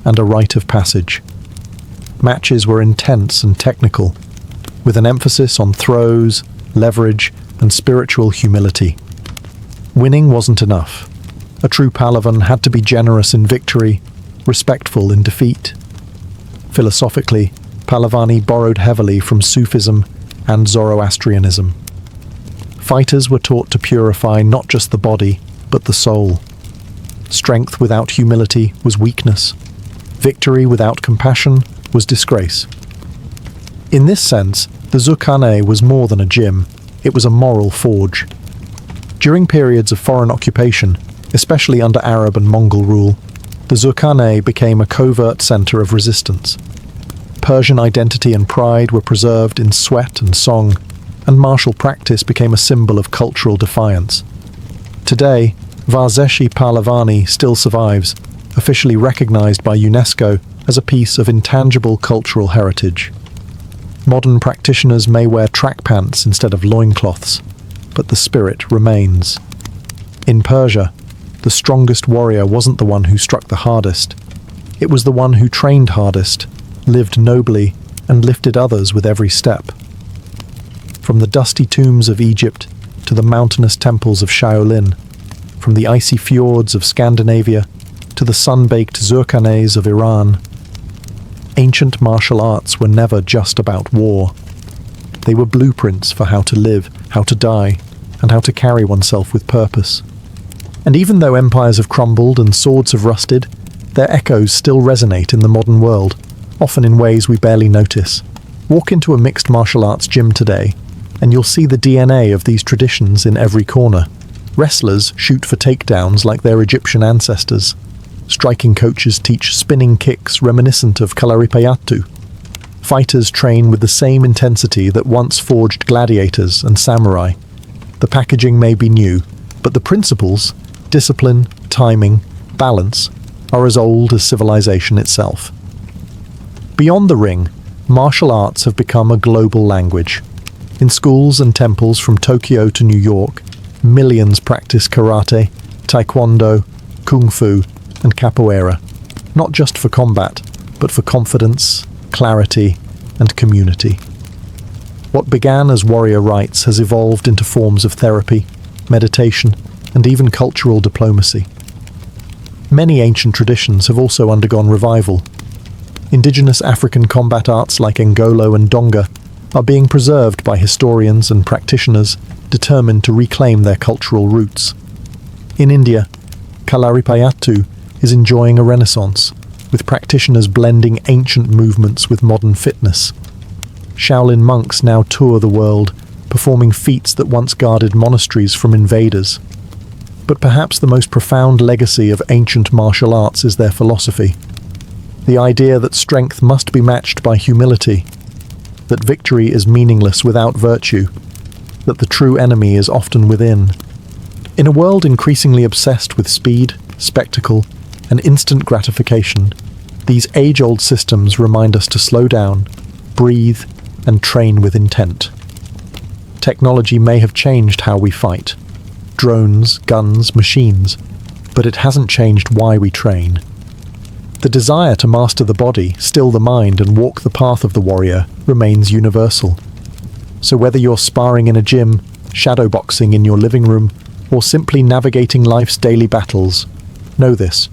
and a rite of passage. Matches were intense and technical, with an emphasis on throws, leverage, and spiritual humility. Winning wasn't enough. A true Pahlavan had to be generous in victory, respectful in defeat. Philosophically, Pahlavani borrowed heavily from Sufism and Zoroastrianism. Fighters were taught to purify not just the body, but the soul. Strength without humility was weakness. Victory without compassion was disgrace. In this sense, the Zurkane was more than a gym, it was a moral forge. During periods of foreign occupation, especially under Arab and Mongol rule, the Zurkane became a covert center of resistance. Persian identity and pride were preserved in sweat and song, and martial practice became a symbol of cultural defiance. Today, Varzeshi Pahlavani still survives, officially recognized by UNESCO as a piece of intangible cultural heritage. Modern practitioners may wear track pants instead of loincloths, but the spirit remains. In Persia, the strongest warrior wasn't the one who struck the hardest. It was the one who trained hardest, lived nobly, and lifted others with every step. From the dusty tombs of Egypt to the mountainous temples of Shaolin, from the icy fjords of Scandinavia to the sun-baked Zurkanes of Iran, ancient martial arts were never just about war. They were blueprints for how to live, how to die, and how to carry oneself with purpose. And even though empires have crumbled and swords have rusted, their echoes still resonate in the modern world, often in ways we barely notice. Walk into a mixed martial arts gym today, and you'll see the DNA of these traditions in every corner. Wrestlers shoot for takedowns like their Egyptian ancestors. Striking coaches teach spinning kicks reminiscent of kalaripayattu. Fighters train with the same intensity that once forged gladiators and samurai. The packaging may be new, but the principles, discipline, timing, balance, are as old as civilization itself. Beyond the ring, martial arts have become a global language. In schools and temples from Tokyo to New York, millions practice karate, taekwondo, kung fu, and capoeira, not just for combat, but for confidence, clarity, and community. What began as warrior rites has evolved into forms of therapy, meditation, and even cultural diplomacy. Many ancient traditions have also undergone revival. Indigenous African combat arts like Ngolo and Donga are being preserved by historians and practitioners determined to reclaim their cultural roots. In India, Kalaripayattu is enjoying a renaissance, with practitioners blending ancient movements with modern fitness. Shaolin monks now tour the world, performing feats that once guarded monasteries from invaders. But perhaps the most profound legacy of ancient martial arts is their philosophy. The idea that strength must be matched by humility, that victory is meaningless without virtue, that the true enemy is often within. In a world increasingly obsessed with speed, spectacle, and instant gratification, these age-old systems remind us to slow down, breathe, and train with intent. Technology may have changed how we fight. Drones, guns, machines, but it hasn't changed why we train. The desire to master the body, still the mind, and walk the path of the warrior remains universal. So whether you're sparring in a gym, shadowboxing in your living room, or simply navigating life's daily battles, know this: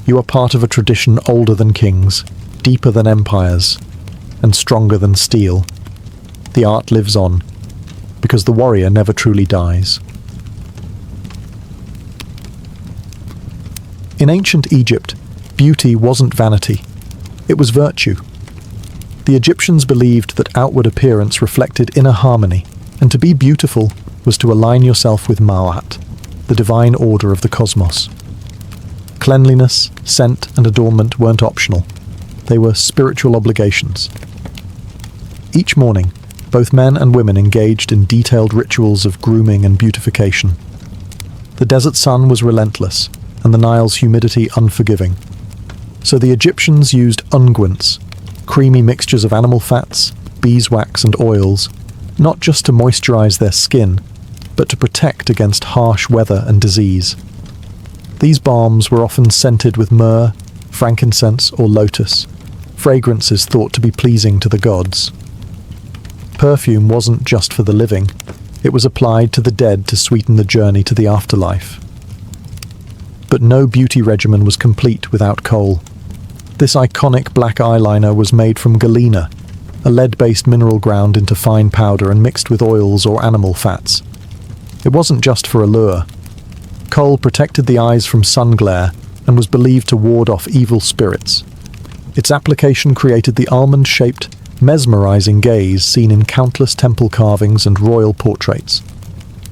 you are part of a tradition older than kings, deeper than empires, and stronger than steel. The art lives on, because the warrior never truly dies. In ancient Egypt, beauty wasn't vanity, it was virtue. The Egyptians believed that outward appearance reflected inner harmony, and to be beautiful was to align yourself with Ma'at, the divine order of the cosmos. Cleanliness, scent, and adornment weren't optional. They were spiritual obligations. Each morning, both men and women engaged in detailed rituals of grooming and beautification. The desert sun was relentless, and the Nile's humidity unforgiving. So the Egyptians used unguents, creamy mixtures of animal fats, beeswax, and oils, not just to moisturize their skin, but to protect against harsh weather and disease. These balms were often scented with myrrh, frankincense, or lotus, fragrances thought to be pleasing to the gods. Perfume wasn't just for the living, it was applied to the dead to sweeten the journey to the afterlife. But no beauty regimen was complete without kohl. This iconic black eyeliner was made from galena, a lead-based mineral ground into fine powder and mixed with oils or animal fats. It wasn't just for allure. Kohl protected the eyes from sun glare and was believed to ward off evil spirits. Its application created the almond-shaped, mesmerizing gaze seen in countless temple carvings and royal portraits,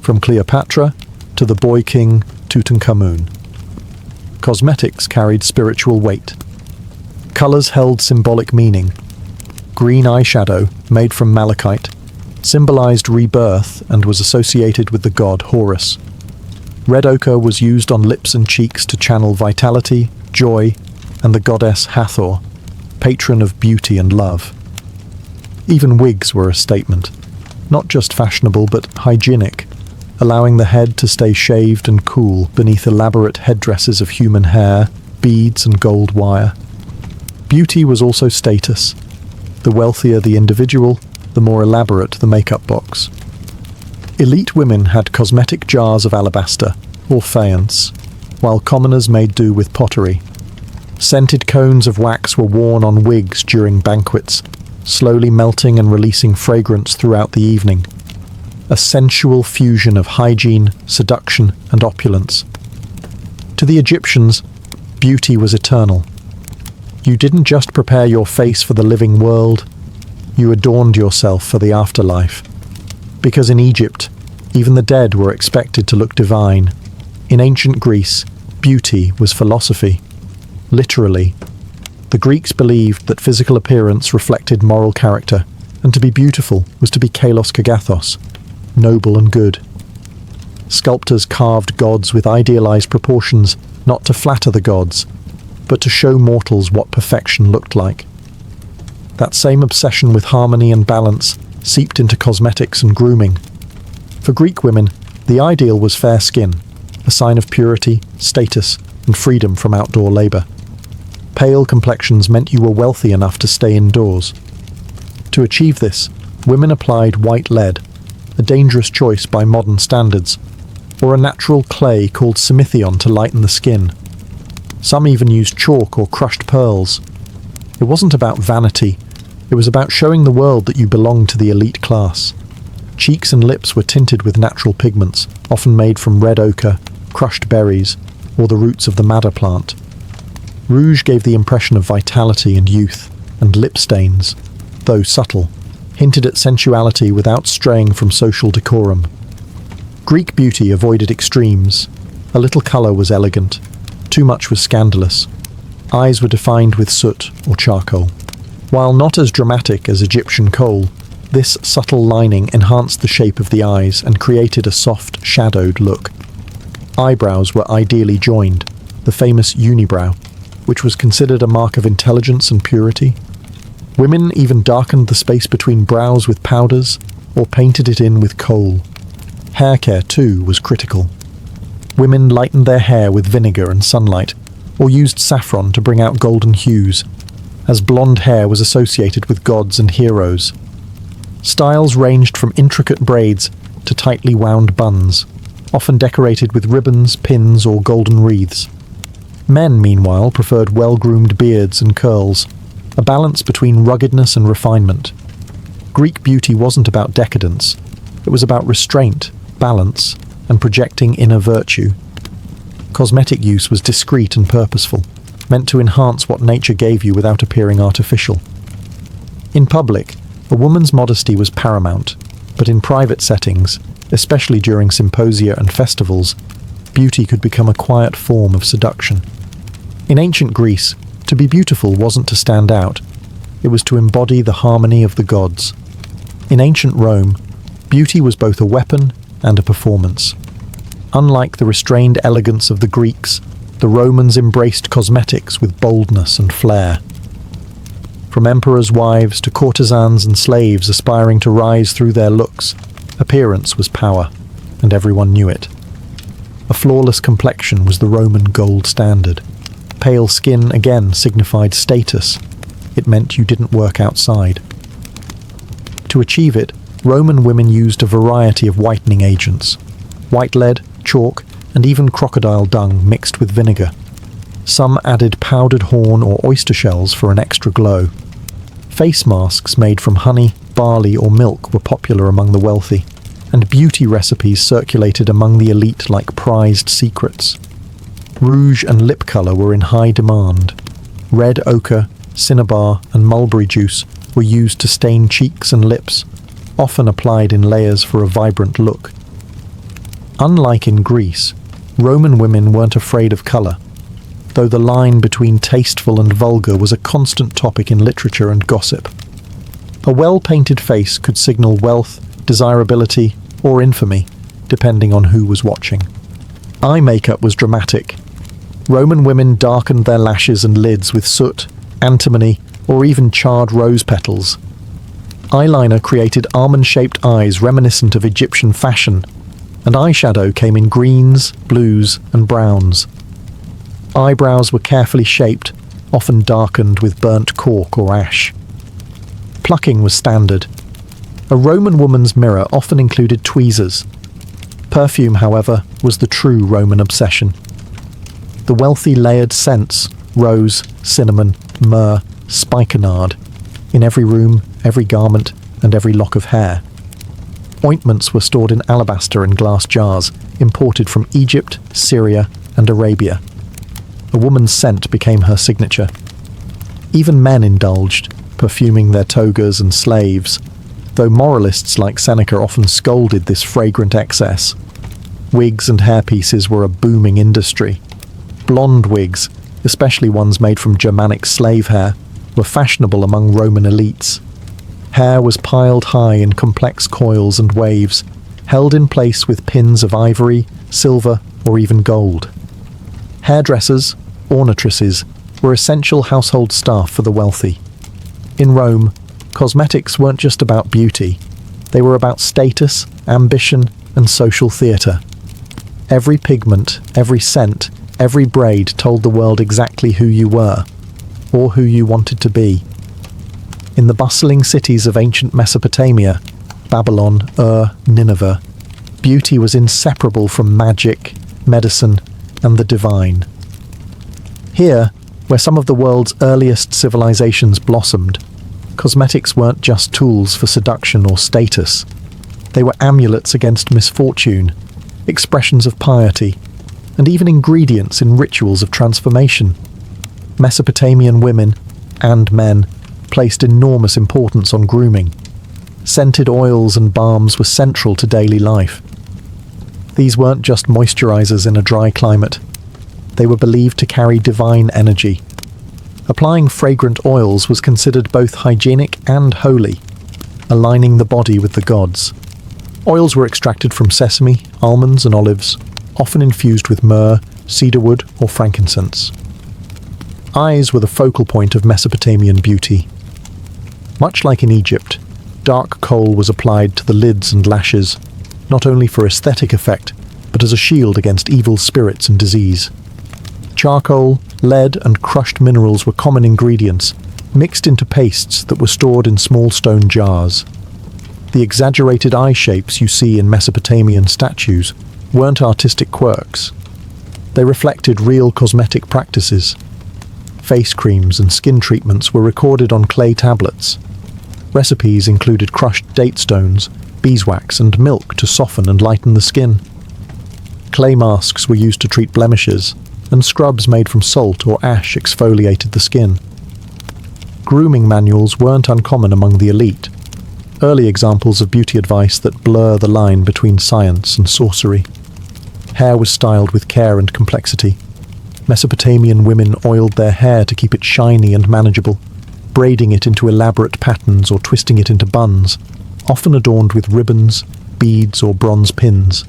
from Cleopatra to the boy king Tutankhamun. Cosmetics carried spiritual weight. Colors held symbolic meaning. Green eyeshadow, made from malachite, symbolized rebirth and was associated with the god Horus. Red ochre was used on lips and cheeks to channel vitality, joy, and the goddess Hathor, patron of beauty and love. Even wigs were a statement, not just fashionable but hygienic, allowing the head to stay shaved and cool beneath elaborate headdresses of human hair, beads, and gold wire. Beauty was also status. The wealthier the individual, the more elaborate the makeup box. Elite women had cosmetic jars of alabaster, or faience, while commoners made do with pottery. Scented cones of wax were worn on wigs during banquets, slowly melting and releasing fragrance throughout the evening. A sensual fusion of hygiene, seduction, and opulence. To the Egyptians, beauty was eternal. You didn't just prepare your face for the living world, you adorned yourself for the afterlife. Because in Egypt, even the dead were expected to look divine. In ancient Greece, beauty was philosophy. Literally, the Greeks believed that physical appearance reflected moral character, and to be beautiful was to be kalos kagathos, noble and good. Sculptors carved gods with idealized proportions, not to flatter the gods, but to show mortals what perfection looked like. That same obsession with harmony and balance seeped into cosmetics and grooming. For Greek women, the ideal was fair skin, a sign of purity, status, and freedom from outdoor labor. Pale complexions meant you were wealthy enough to stay indoors. To achieve this, women applied white lead, a dangerous choice by modern standards, or a natural clay called simithion to lighten the skin. Some even used chalk or crushed pearls. It wasn't about vanity, it was about showing the world that you belonged to the elite class. Cheeks and lips were tinted with natural pigments, often made from red ochre, crushed berries, or the roots of the madder plant. Rouge gave the impression of vitality and youth, and lip stains, though subtle, hinted at sensuality without straying from social decorum. Greek beauty avoided extremes. A little colour was elegant, too much was scandalous. Eyes were defined with soot or charcoal. While not as dramatic as Egyptian kohl, this subtle lining enhanced the shape of the eyes and created a soft, shadowed look. Eyebrows were ideally joined, the famous unibrow, which was considered a mark of intelligence and purity. Women even darkened the space between brows with powders or painted it in with kohl. Hair care, too, was critical. Women lightened their hair with vinegar and sunlight, or used saffron to bring out golden hues, as blonde hair was associated with gods and heroes. Styles ranged from intricate braids to tightly wound buns, often decorated with ribbons, pins, or golden wreaths. Men, meanwhile, preferred well-groomed beards and curls, a balance between ruggedness and refinement. Greek beauty wasn't about decadence, it was about restraint, balance, and projecting inner virtue. Cosmetic use was discreet and purposeful, meant to enhance what nature gave you without appearing artificial. In public, a woman's modesty was paramount, but in private settings, especially during symposia and festivals, beauty could become a quiet form of seduction. In ancient Greece, to be beautiful wasn't to stand out, it was to embody the harmony of the gods. In ancient Rome, beauty was both a weapon and a performance. Unlike the restrained elegance of the Greeks, the Romans embraced cosmetics with boldness and flair. From emperors' wives to courtesans and slaves aspiring to rise through their looks, appearance was power, and everyone knew it. A flawless complexion was the Roman gold standard. Pale skin again signified status. It meant you didn't work outside. To achieve it, Roman women used a variety of whitening agents: white lead, chalk, and even crocodile dung mixed with vinegar. Some added powdered horn or oyster shells for an extra glow. Face masks made from honey, barley, or milk were popular among the wealthy, and beauty recipes circulated among the elite like prized secrets. Rouge and lip colour were in high demand. Red ochre, cinnabar, and mulberry juice were used to stain cheeks and lips, often applied in layers for a vibrant look. Unlike in Greece, Roman women weren't afraid of colour, though the line between tasteful and vulgar was a constant topic in literature and gossip. A well-painted face could signal wealth, desirability, or infamy, depending on who was watching. Eye makeup was dramatic. Roman women darkened their lashes and lids with soot, antimony, or even charred rose petals. Eyeliner created almond-shaped eyes reminiscent of Egyptian fashion, and eyeshadow came in greens, blues, and browns. Eyebrows were carefully shaped, often darkened with burnt cork or ash. Plucking was standard. A Roman woman's mirror often included tweezers. Perfume, however, was the true Roman obsession. The wealthy layered scents, rose, cinnamon, myrrh, spikenard, in every room, every garment, and every lock of hair. Ointments were stored in alabaster and glass jars, imported from Egypt, Syria, and Arabia. A woman's scent became her signature. Even men indulged, perfuming their togas and slaves, though moralists like Seneca often scolded this fragrant excess. Wigs and hairpieces were a booming industry. Blonde wigs, especially ones made from Germanic slave hair, were fashionable among Roman elites. Hair was piled high in complex coils and waves, held in place with pins of ivory, silver, or even gold. Hairdressers, ornatresses, were essential household staff for the wealthy. In Rome, cosmetics weren't just about beauty. They were about status, ambition, and social theatre. Every pigment, every scent, every braid told the world exactly who you were, or who you wanted to be. In the bustling cities of ancient Mesopotamia, Babylon, Nineveh, beauty was inseparable from magic, medicine, and the divine. Here, where some of the world's earliest civilizations blossomed, cosmetics weren't just tools for seduction or status. They were amulets against misfortune, expressions of piety, and even ingredients in rituals of transformation. Mesopotamian women, and men, placed enormous importance on grooming. Scented oils and balms were central to daily life. These weren't just moisturizers in a dry climate. They were believed to carry divine energy. Applying fragrant oils was considered both hygienic and holy, aligning the body with the gods. Oils were extracted from sesame, almonds, and olives, often infused with myrrh, cedarwood, or frankincense. Eyes were the focal point of Mesopotamian beauty. Much like in Egypt, dark kohl was applied to the lids and lashes, not only for aesthetic effect, but as a shield against evil spirits and disease. Charcoal, lead, and crushed minerals were common ingredients, mixed into pastes that were stored in small stone jars. The exaggerated eye shapes you see in Mesopotamian statues weren't artistic quirks. They reflected real cosmetic practices. Face creams and skin treatments were recorded on clay tablets. Recipes included crushed date stones, beeswax, and milk to soften and lighten the skin. Clay masks were used to treat blemishes, and scrubs made from salt or ash exfoliated the skin. Grooming manuals weren't uncommon among the elite, early examples of beauty advice that blur the line between science and sorcery. Hair was styled with care and complexity. Mesopotamian women oiled their hair to keep it shiny and manageable, braiding it into elaborate patterns or twisting it into buns, often adorned with ribbons, beads, or bronze pins.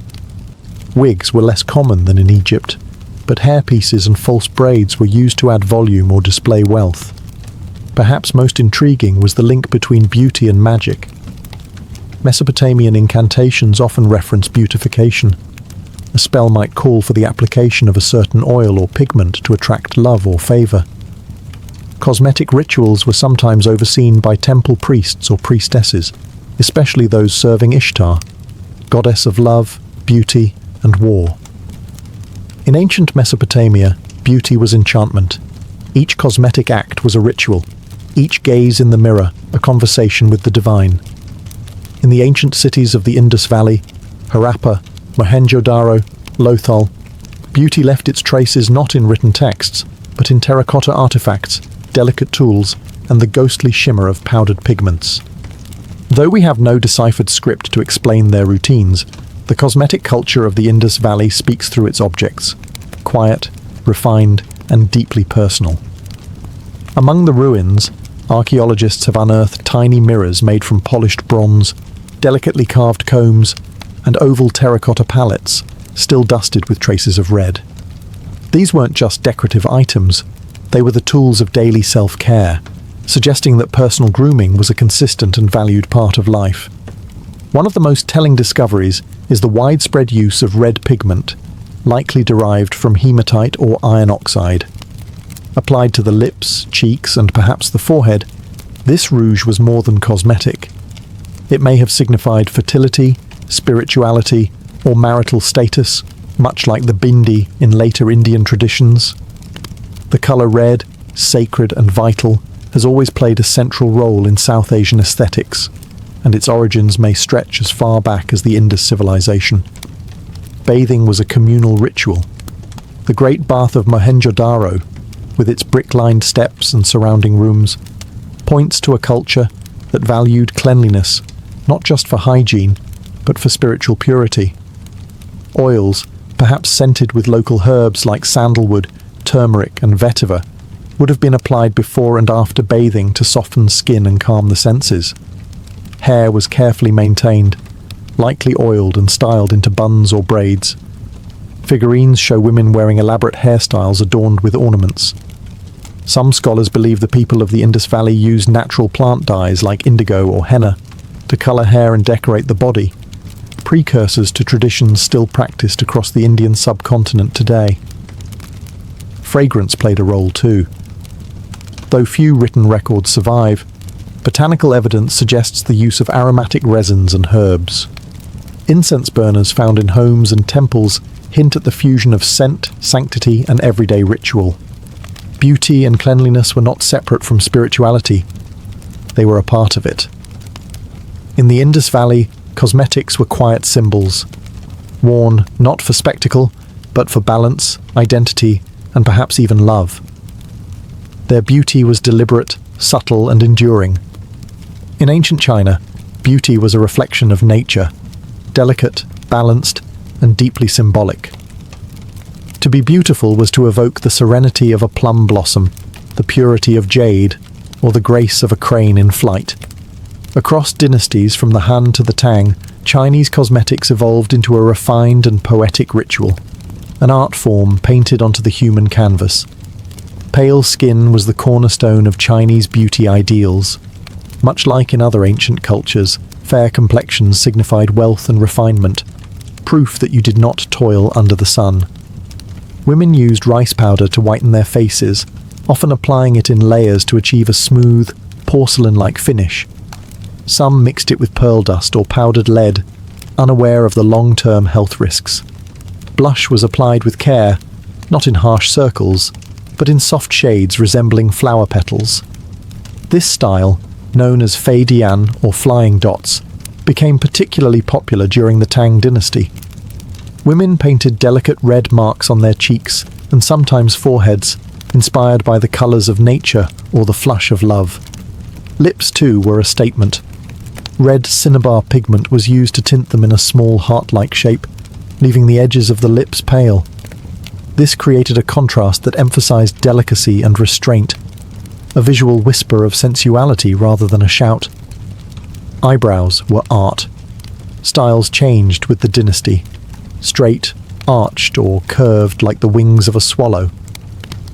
Wigs were less common than in Egypt, but hairpieces and false braids were used to add volume or display wealth. Perhaps most intriguing was the link between beauty and magic. Mesopotamian incantations often reference beautification. A spell might call for the application of a certain oil or pigment to attract love or favor. Cosmetic rituals were sometimes overseen by temple priests or priestesses, especially those serving Ishtar, goddess of love, beauty, and war. In ancient Mesopotamia, beauty was enchantment. Each cosmetic act was a ritual, each gaze in the mirror a conversation with the divine. In the ancient cities of the Indus Valley, Harappa, Mohenjo-Daro, Lothal, beauty left its traces not in written texts, but in terracotta artifacts, delicate tools, and the ghostly shimmer of powdered pigments. Though we have no deciphered script to explain their routines, the cosmetic culture of the Indus Valley speaks through its objects, quiet, refined, and deeply personal. Among the ruins, archaeologists have unearthed tiny mirrors made from polished bronze, delicately carved combs, and oval terracotta palettes, still dusted with traces of red. These weren't just decorative items, they were the tools of daily self-care, suggesting that personal grooming was a consistent and valued part of life. One of the most telling discoveries is the widespread use of red pigment, likely derived from hematite or iron oxide. Applied to the lips, cheeks, and perhaps the forehead, this rouge was more than cosmetic. It may have signified fertility, spirituality, or marital status, much like the bindi in later Indian traditions. The colour red, sacred and vital, has always played a central role in South Asian aesthetics, and its origins may stretch as far back as the Indus civilization. Bathing was a communal ritual. The Great Bath of Mohenjo-daro, with its brick-lined steps and surrounding rooms, points to a culture that valued cleanliness, not just for hygiene, but for spiritual purity. Oils, perhaps scented with local herbs like sandalwood, turmeric and vetiver, would have been applied before and after bathing to soften skin and calm the senses. Hair was carefully maintained, lightly oiled and styled into buns or braids. Figurines show women wearing elaborate hairstyles adorned with ornaments. Some scholars believe the people of the Indus Valley used natural plant dyes like indigo or henna to colour hair and decorate the body, precursors to traditions still practiced across the Indian subcontinent today. Fragrance played a role too. Though few written records survive, botanical evidence suggests the use of aromatic resins and herbs. Incense burners found in homes and temples hint at the fusion of scent, sanctity, and everyday ritual. Beauty and cleanliness were not separate from spirituality. They were a part of it. In the Indus Valley, cosmetics were quiet symbols, worn not for spectacle, but for balance, identity, and perhaps even love. Their beauty was deliberate, subtle, and enduring. In ancient China, beauty was a reflection of nature, delicate, balanced, and deeply symbolic. To be beautiful was to evoke the serenity of a plum blossom, the purity of jade, or the grace of a crane in flight. Across dynasties from the Han to the Tang, Chinese cosmetics evolved into a refined and poetic ritual, an art form painted onto the human canvas. Pale skin was the cornerstone of Chinese beauty ideals. Much like in other ancient cultures, fair complexions signified wealth and refinement, proof that you did not toil under the sun. Women used rice powder to whiten their faces, often applying it in layers to achieve a smooth, porcelain-like finish. Some mixed it with pearl dust or powdered lead, unaware of the long-term health risks. Blush was applied with care, not in harsh circles, but in soft shades resembling flower petals. This style, known as fei dian or flying dots, became particularly popular during the Tang dynasty. Women painted delicate red marks on their cheeks and sometimes foreheads, inspired by the colours of nature or the flush of love. Lips, too, were a statement. Red cinnabar pigment was used to tint them in a small heart-like shape, leaving the edges of the lips pale. This created a contrast that emphasised delicacy and restraint, a visual whisper of sensuality rather than a shout. Eyebrows were art. Styles changed with the dynasty. Straight, arched, or curved like the wings of a swallow.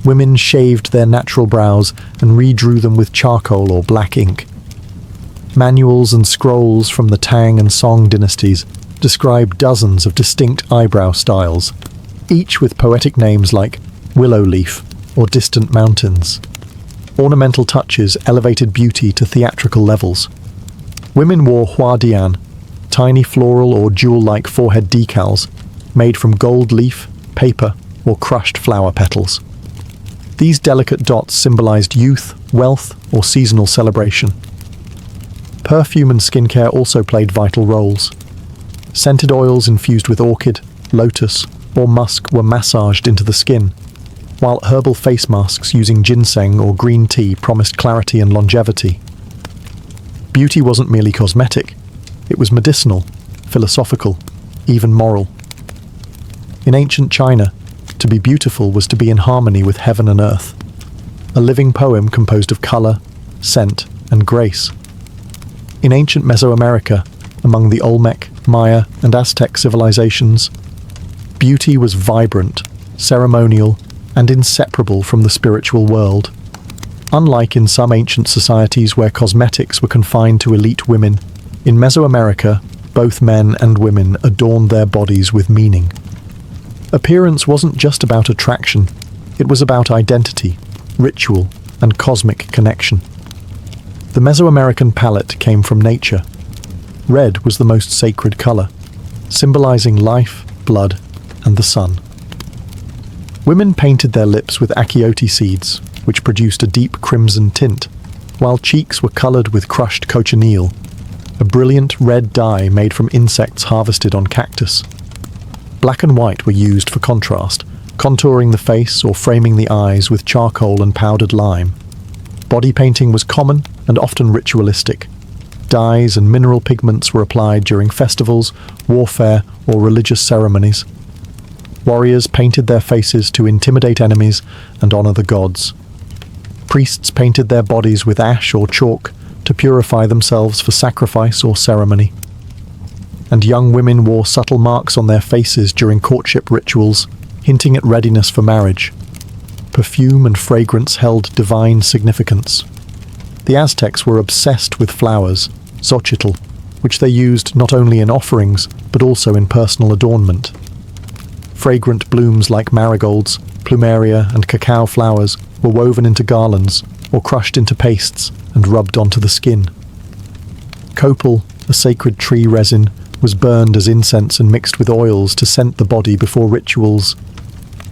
Women shaved their natural brows and redrew them with charcoal or black ink. Manuals and scrolls from the Tang and Song dynasties describe dozens of distinct eyebrow styles, each with poetic names like willow leaf or distant mountains. Ornamental touches elevated beauty to theatrical levels. Women wore huadian, tiny floral or jewel-like forehead decals made from gold leaf, paper, or crushed flower petals. These delicate dots symbolized youth, wealth, or seasonal celebration. Perfume and skincare also played vital roles. Scented oils infused with orchid, lotus, or musk were massaged into the skin, while herbal face masks using ginseng or green tea promised clarity and longevity. Beauty wasn't merely cosmetic. It was medicinal, philosophical, even moral. In ancient China, to be beautiful was to be in harmony with heaven and earth, a living poem composed of colour, scent, and grace. In ancient Mesoamerica, among the Olmec, Maya, and Aztec civilizations, beauty was vibrant, ceremonial, and inseparable from the spiritual world. Unlike in some ancient societies where cosmetics were confined to elite women, in Mesoamerica, both men and women adorned their bodies with meaning. Appearance wasn't just about attraction, it was about identity, ritual, and cosmic connection. The Mesoamerican palette came from nature. Red was the most sacred color, symbolizing life, blood, and the sun. Women painted their lips with achiote seeds, which produced a deep crimson tint, while cheeks were coloured with crushed cochineal, a brilliant red dye made from insects harvested on cactus. Black and white were used for contrast, contouring the face or framing the eyes with charcoal and powdered lime. Body painting was common and often ritualistic. Dyes and mineral pigments were applied during festivals, warfare, or religious ceremonies. Warriors painted their faces to intimidate enemies and honour the gods. Priests painted their bodies with ash or chalk to purify themselves for sacrifice or ceremony. And young women wore subtle marks on their faces during courtship rituals, hinting at readiness for marriage. Perfume and fragrance held divine significance. The Aztecs were obsessed with flowers, xochitl, which they used not only in offerings but also in personal adornment. Fragrant blooms like marigolds, plumeria, and cacao flowers were woven into garlands or crushed into pastes and rubbed onto the skin. Copal, a sacred tree resin, was burned as incense and mixed with oils to scent the body before rituals.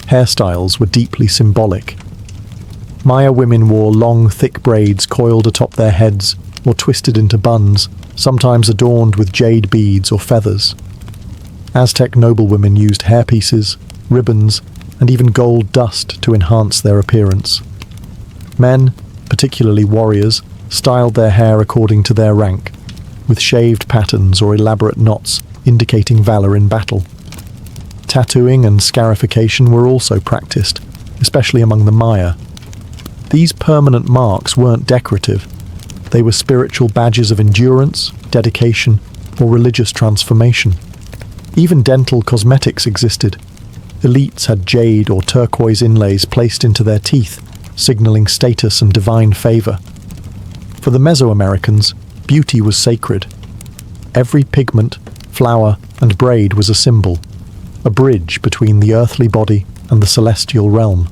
Hairstyles were deeply symbolic. Maya women wore long, thick braids coiled atop their heads or twisted into buns, sometimes adorned with jade beads or feathers. Aztec noblewomen used hairpieces, ribbons, and even gold dust to enhance their appearance. Men, particularly warriors, styled their hair according to their rank, with shaved patterns or elaborate knots indicating valor in battle. Tattooing and scarification were also practiced, especially among the Maya. These permanent marks weren't decorative. They were spiritual badges of endurance, dedication, or religious transformation. Even dental cosmetics existed. Elites had jade or turquoise inlays placed into their teeth, signaling status and divine favor. For the Mesoamericans, beauty was sacred. Every pigment, flower, and braid was a symbol, a bridge between the earthly body and the celestial realm.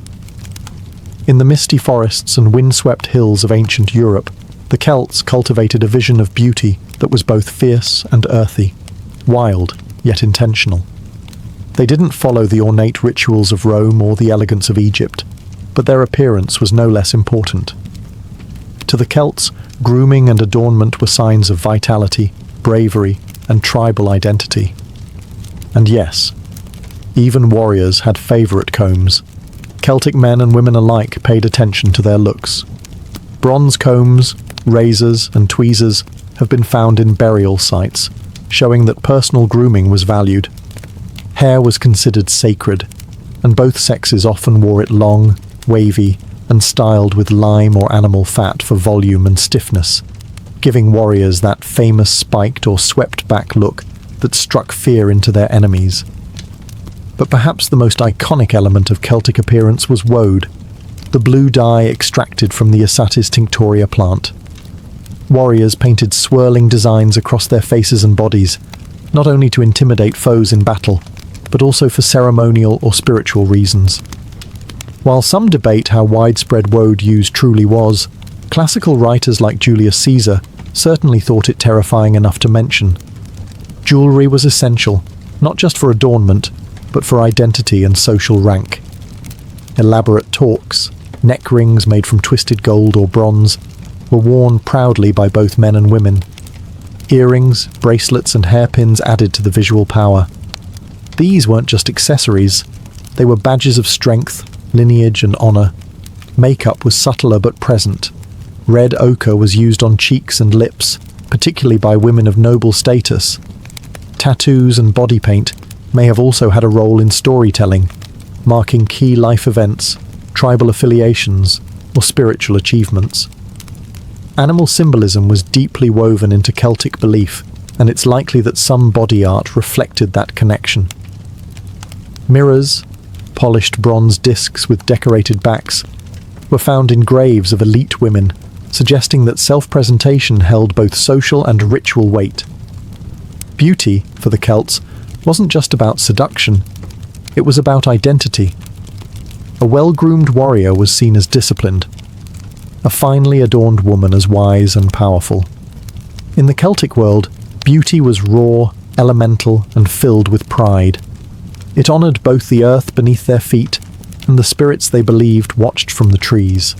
In the misty forests and windswept hills of ancient Europe, the Celts cultivated a vision of beauty that was both fierce and earthy, wild yet intentional. They didn't follow the ornate rituals of Rome or the elegance of Egypt, but their appearance was no less important. To the Celts, grooming and adornment were signs of vitality, bravery, and tribal identity. And yes, even warriors had favourite combs. Celtic men and women alike paid attention to their looks. Bronze combs, razors, and tweezers have been found in burial sites, showing that personal grooming was valued. Hair was considered sacred, and both sexes often wore it long, wavy, and styled with lime or animal fat for volume and stiffness, giving warriors that famous spiked or swept-back look that struck fear into their enemies. But perhaps the most iconic element of Celtic appearance was woad, the blue dye extracted from the Asatis tinctoria plant. Warriors painted swirling designs across their faces and bodies, not only to intimidate foes in battle, but also for ceremonial or spiritual reasons. While some debate how widespread woad use truly was, classical writers like Julius Caesar certainly thought it terrifying enough to mention. Jewellery was essential, not just for adornment, but for identity and social rank. Elaborate torques, neck rings made from twisted gold or bronze, were worn proudly by both men and women. Earrings, bracelets, and hairpins added to the visual power. These weren't just accessories, they were badges of strength, lineage, and honour. Makeup was subtler but present. Red ochre was used on cheeks and lips, particularly by women of noble status. Tattoos and body paint may have also had a role in storytelling, marking key life events, tribal affiliations, or spiritual achievements. Animal symbolism was deeply woven into Celtic belief, and it's likely that some body art reflected that connection. Mirrors, polished bronze discs with decorated backs, were found in graves of elite women, suggesting that self-presentation held both social and ritual weight. Beauty, for the Celts, wasn't just about seduction, it was about identity. A well-groomed warrior was seen as disciplined, a finely adorned woman as wise and powerful. In the Celtic world, beauty was raw, elemental, and filled with pride. It honoured both the earth beneath their feet and the spirits they believed watched from the trees.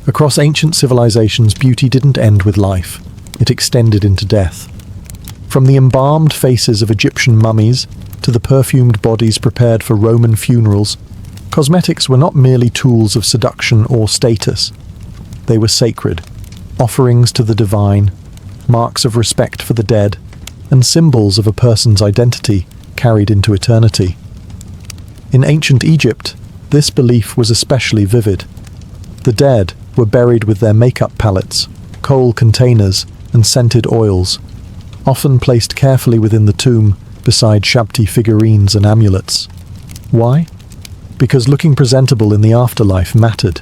Across ancient civilizations, beauty didn't end with life. It extended into death. From the embalmed faces of Egyptian mummies to the perfumed bodies prepared for Roman funerals, cosmetics were not merely tools of seduction or status. They were sacred, offerings to the divine, marks of respect for the dead, and symbols of a person's identity carried into eternity. In ancient Egypt, this belief was especially vivid. The dead were buried with their makeup palettes, coal containers, and scented oils, often placed carefully within the tomb beside shabty figurines and amulets. Why? Because looking presentable in the afterlife mattered.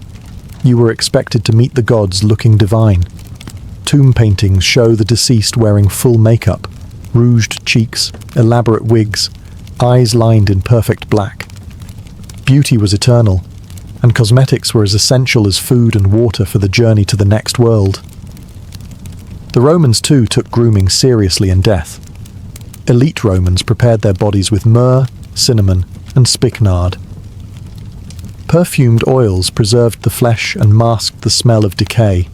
You were expected to meet the gods looking divine. Tomb paintings show the deceased wearing full makeup, rouged cheeks, elaborate wigs, eyes lined in perfect black. Beauty was eternal, and cosmetics were as essential as food and water for the journey to the next world. The Romans too took grooming seriously in death. Elite Romans prepared their bodies with myrrh, cinnamon, and spikenard. Perfumed oils preserved the flesh and masked the smell of decay.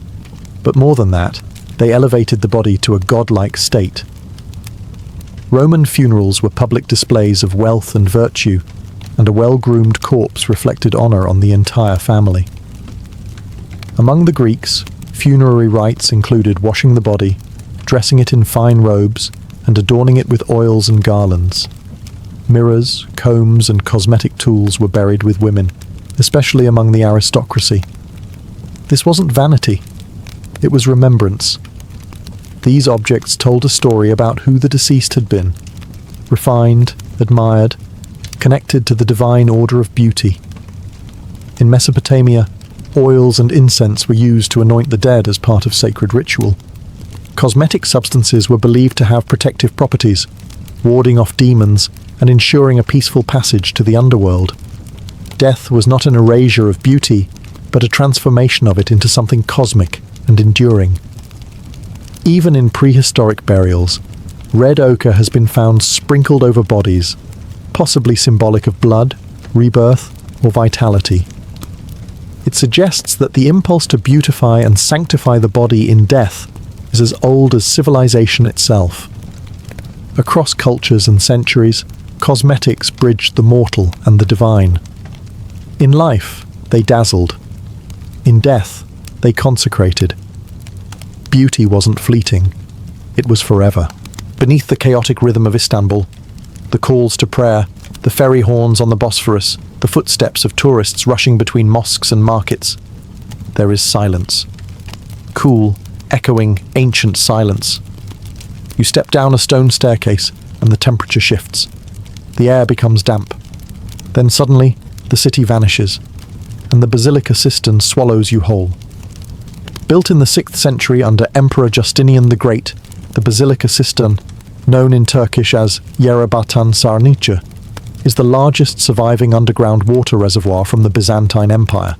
But more than that, they elevated the body to a godlike state. Roman funerals were public displays of wealth and virtue, and a well-groomed corpse reflected honor on the entire family. Among the Greeks, funerary rites included washing the body, dressing it in fine robes, and adorning it with oils and garlands. Mirrors, combs, and cosmetic tools were buried with women, especially among the aristocracy. This wasn't vanity, it was remembrance. These objects told a story about who the deceased had been, refined, admired, connected to the divine order of beauty. In Mesopotamia, oils and incense were used to anoint the dead as part of sacred ritual. Cosmetic substances were believed to have protective properties, warding off demons and ensuring a peaceful passage to the underworld. Death was not an erasure of beauty, but a transformation of it into something cosmic and enduring. Even in prehistoric burials, red ochre has been found sprinkled over bodies, possibly symbolic of blood, rebirth, or vitality. It suggests that the impulse to beautify and sanctify the body in death is as old as civilization itself. Across cultures and centuries, cosmetics bridged the mortal and the divine. In life, they dazzled. In death, they consecrated. Beauty wasn't fleeting. It was forever. Beneath the chaotic rhythm of Istanbul, the calls to prayer, the ferry horns on the Bosphorus, the footsteps of tourists rushing between mosques and markets, there is silence. Cool, echoing, ancient silence. You step down a stone staircase and the temperature shifts. The air becomes damp. Then suddenly, the city vanishes, and the Basilica Cistern swallows you whole. Built in the 6th century under Emperor Justinian the Great, the Basilica Cistern, known in Turkish as Yerebatan Sarnıcı, is the largest surviving underground water reservoir from the Byzantine Empire.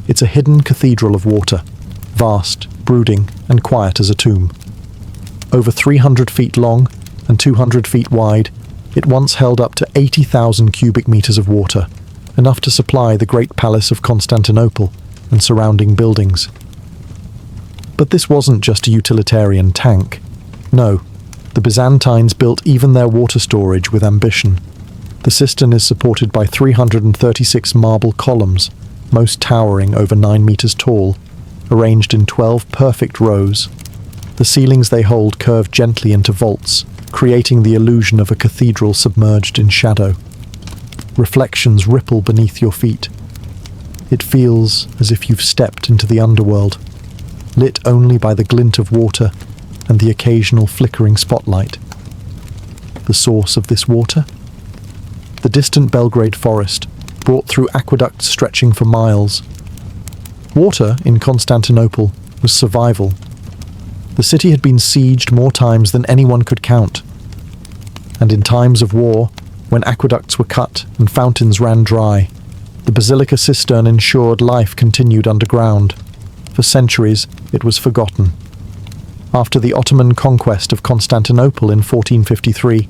It's a hidden cathedral of water, vast, brooding, and quiet as a tomb. Over 300 feet long and 200 feet wide, it once held up to 80,000 cubic meters of water, enough to supply the Great Palace of Constantinople and surrounding buildings. But this wasn't just a utilitarian tank. No, the Byzantines built even their water storage with ambition. The cistern is supported by 336 marble columns, most towering over 9 meters tall, arranged in 12 perfect rows. The ceilings they hold curve gently into vaults, creating the illusion of a cathedral submerged in shadow. Reflections ripple beneath your feet. It feels as if you've stepped into the underworld, lit only by the glint of water and the occasional flickering spotlight. The source of this water? The distant Belgrade forest, brought through aqueducts stretching for miles. Water in Constantinople was survival. The city had been sieged more times than anyone could count. And in times of war, when aqueducts were cut and fountains ran dry, the Basilica Cistern ensured life continued underground. For centuries, it was forgotten. After the Ottoman conquest of Constantinople in 1453,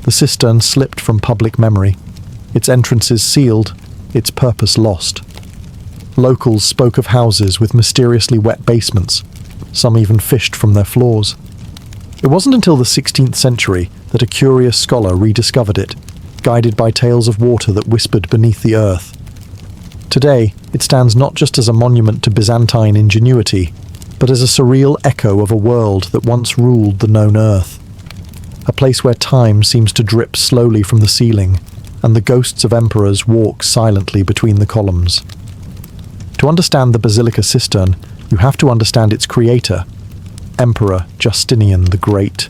the cistern slipped from public memory, its entrances sealed, its purpose lost. Locals spoke of houses with mysteriously wet basements. Some even fished from their floors. It wasn't until the 16th century that a curious scholar rediscovered it, guided by tales of water that whispered beneath the earth. Today, it stands not just as a monument to Byzantine ingenuity, but as a surreal echo of a world that once ruled the known earth. A place where time seems to drip slowly from the ceiling, and the ghosts of emperors walk silently between the columns. To understand the Basilica Cistern, you have to understand its creator, Emperor Justinian the Great.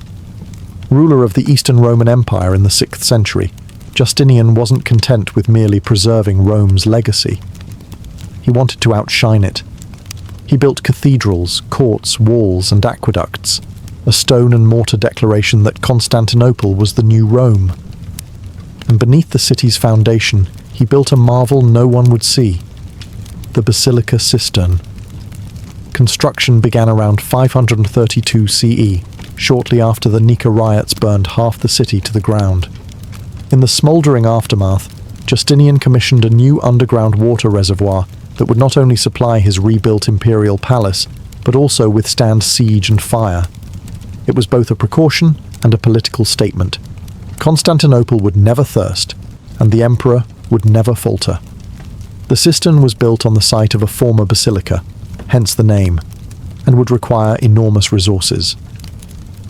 Ruler of the Eastern Roman Empire in the 6th century, Justinian wasn't content with merely preserving Rome's legacy. He wanted to outshine it. He built cathedrals, courts, walls, and aqueducts, a stone and mortar declaration that Constantinople was the new Rome. And beneath the city's foundation, he built a marvel no one would see, the Basilica Cistern. Construction began around 532 CE, shortly after the Nika riots burned half the city to the ground. In the smouldering aftermath, Justinian commissioned a new underground water reservoir that would not only supply his rebuilt imperial palace, but also withstand siege and fire. It was both a precaution and a political statement. Constantinople would never thirst, and the emperor would never falter. The cistern was built on the site of a former basilica, hence the name, and would require enormous resources.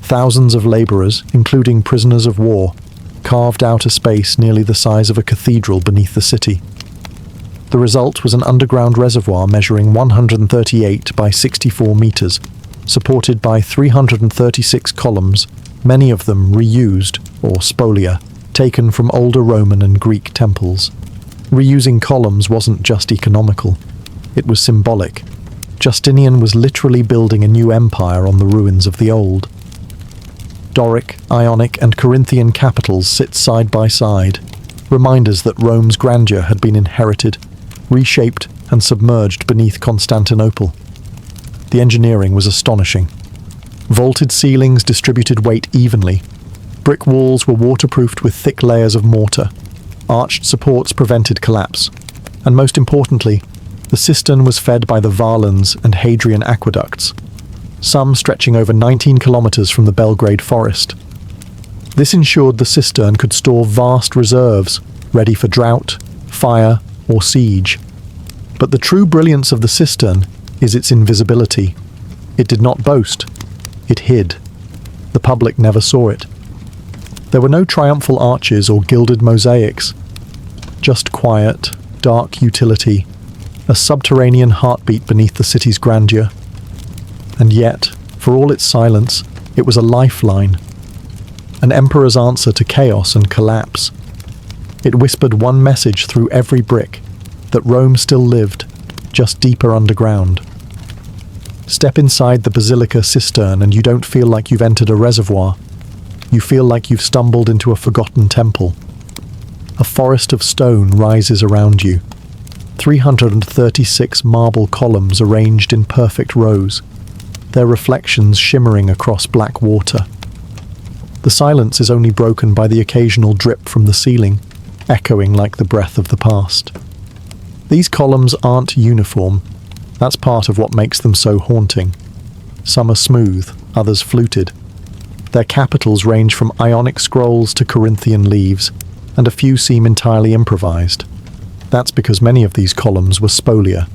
Thousands of labourers, including prisoners of war, carved out a space nearly the size of a cathedral beneath the city. The result was an underground reservoir measuring 138 by 64 metres, supported by 336 columns, many of them reused, or spolia, taken from older Roman and Greek temples. Reusing columns wasn't just economical, it was symbolic. Justinian was literally building a new empire on the ruins of the old. Doric, Ionic, and Corinthian capitals sit side by side, reminders that Rome's grandeur had been inherited, reshaped, and submerged beneath Constantinople. The engineering was astonishing. Vaulted ceilings distributed weight evenly. Brick walls were waterproofed with thick layers of mortar. Arched supports prevented collapse. And most importantly, the cistern was fed by the Varlans and Hadrian aqueducts, some stretching over 19 kilometers from the Belgrade forest. This ensured the cistern could store vast reserves, ready for drought, fire, or siege. But the true brilliance of the cistern is its invisibility. It did not boast. It hid. The public never saw it. There were no triumphal arches or gilded mosaics. Just quiet, dark utility, a subterranean heartbeat beneath the city's grandeur. And yet, for all its silence, it was a lifeline. An emperor's answer to chaos and collapse. It whispered one message through every brick, that Rome still lived, just deeper underground. Step inside the Basilica Cistern and you don't feel like you've entered a reservoir. You feel like you've stumbled into a forgotten temple. A forest of stone rises around you. 336 marble columns arranged in perfect rows, their reflections shimmering across black water. The silence is only broken by the occasional drip from the ceiling, echoing like the breath of the past. These columns aren't uniform. That's part of what makes them so haunting. Some are smooth, others fluted. Their capitals range from Ionic scrolls to Corinthian leaves, and a few seem entirely improvised. That's because many of these columns were spolia,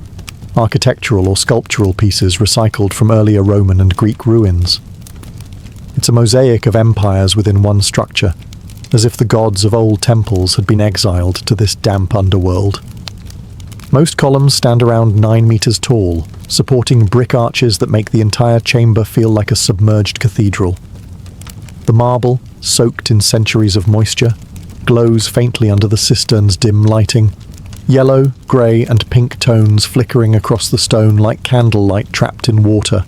architectural or sculptural pieces recycled from earlier Roman and Greek ruins. It's a mosaic of empires within one structure, as if the gods of old temples had been exiled to this damp underworld. Most columns stand around 9 meters tall, supporting brick arches that make the entire chamber feel like a submerged cathedral. The marble, soaked in centuries of moisture, glows faintly under the cistern's dim lighting, yellow, grey, and pink tones flickering across the stone like candlelight trapped in water.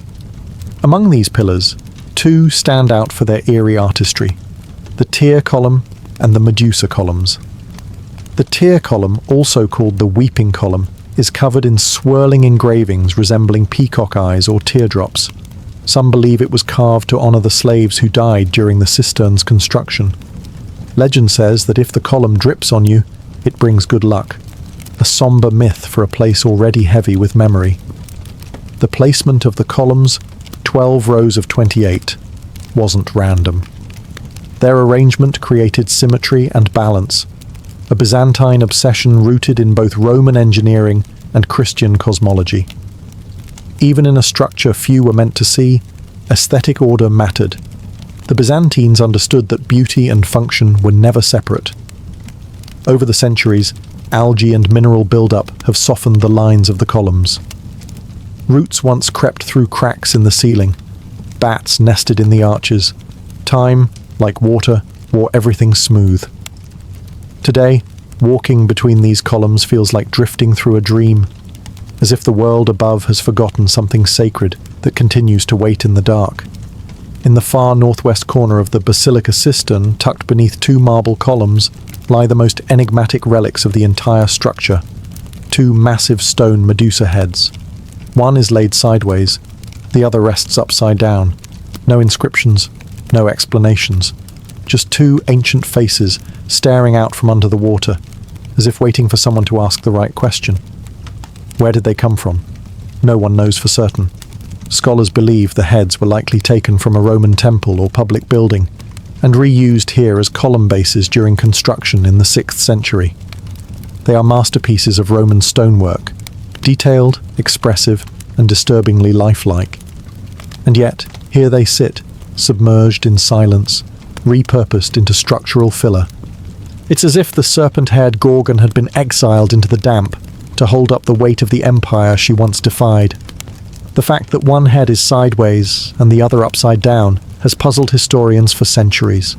Among these pillars, 2 stand out for their eerie artistry, the Tyr column and the Medusa columns. The Tyr column, also called the Weeping column, is covered in swirling engravings resembling peacock eyes or teardrops. Some believe it was carved to honour the slaves who died during the cistern's construction. Legend says that if the column drips on you, it brings good luck. a somber myth for a place already heavy with memory. The placement of the columns, 12 rows of 28, wasn't random. Their arrangement created symmetry and balance, a Byzantine obsession rooted in both Roman engineering and Christian cosmology. Even in a structure few were meant to see, aesthetic order mattered. The Byzantines understood that beauty and function were never separate. Over the centuries, algae and mineral buildup have softened the lines of the columns. Roots once crept through cracks in the ceiling. Bats nested in the arches. Time, like water, wore everything smooth. Today, walking between these columns feels like drifting through a dream, as if the world above has forgotten something sacred that continues to wait in the dark. In the far northwest corner of the Basilica Cistern, tucked beneath two marble columns, lie the most enigmatic relics of the entire structure. Two massive stone Medusa heads. One is laid sideways, the other rests upside down. No inscriptions, no explanations. Just two ancient faces staring out from under the water, as if waiting for someone to ask the right question. Where did they come from? No one knows for certain. Scholars believe the heads were likely taken from a Roman temple or public building, and reused here as column bases during construction in the 6th century. They are masterpieces of Roman stonework, detailed, expressive, and disturbingly lifelike. And yet, here they sit, submerged in silence, repurposed into structural filler. It's as if the serpent-haired Gorgon had been exiled into the damp to hold up the weight of the empire she once defied. The fact that one head is sideways and the other upside down has puzzled historians for centuries.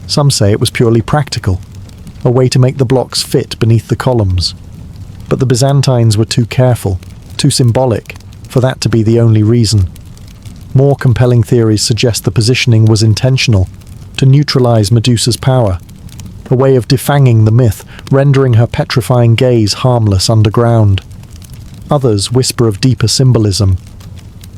Some say it was purely practical, a way to make the blocks fit beneath the columns. But the Byzantines were too careful, too symbolic, for that to be the only reason. More compelling theories suggest the positioning was intentional, to neutralize Medusa's power, a way of defanging the myth, rendering her petrifying gaze harmless underground. Others whisper of deeper symbolism.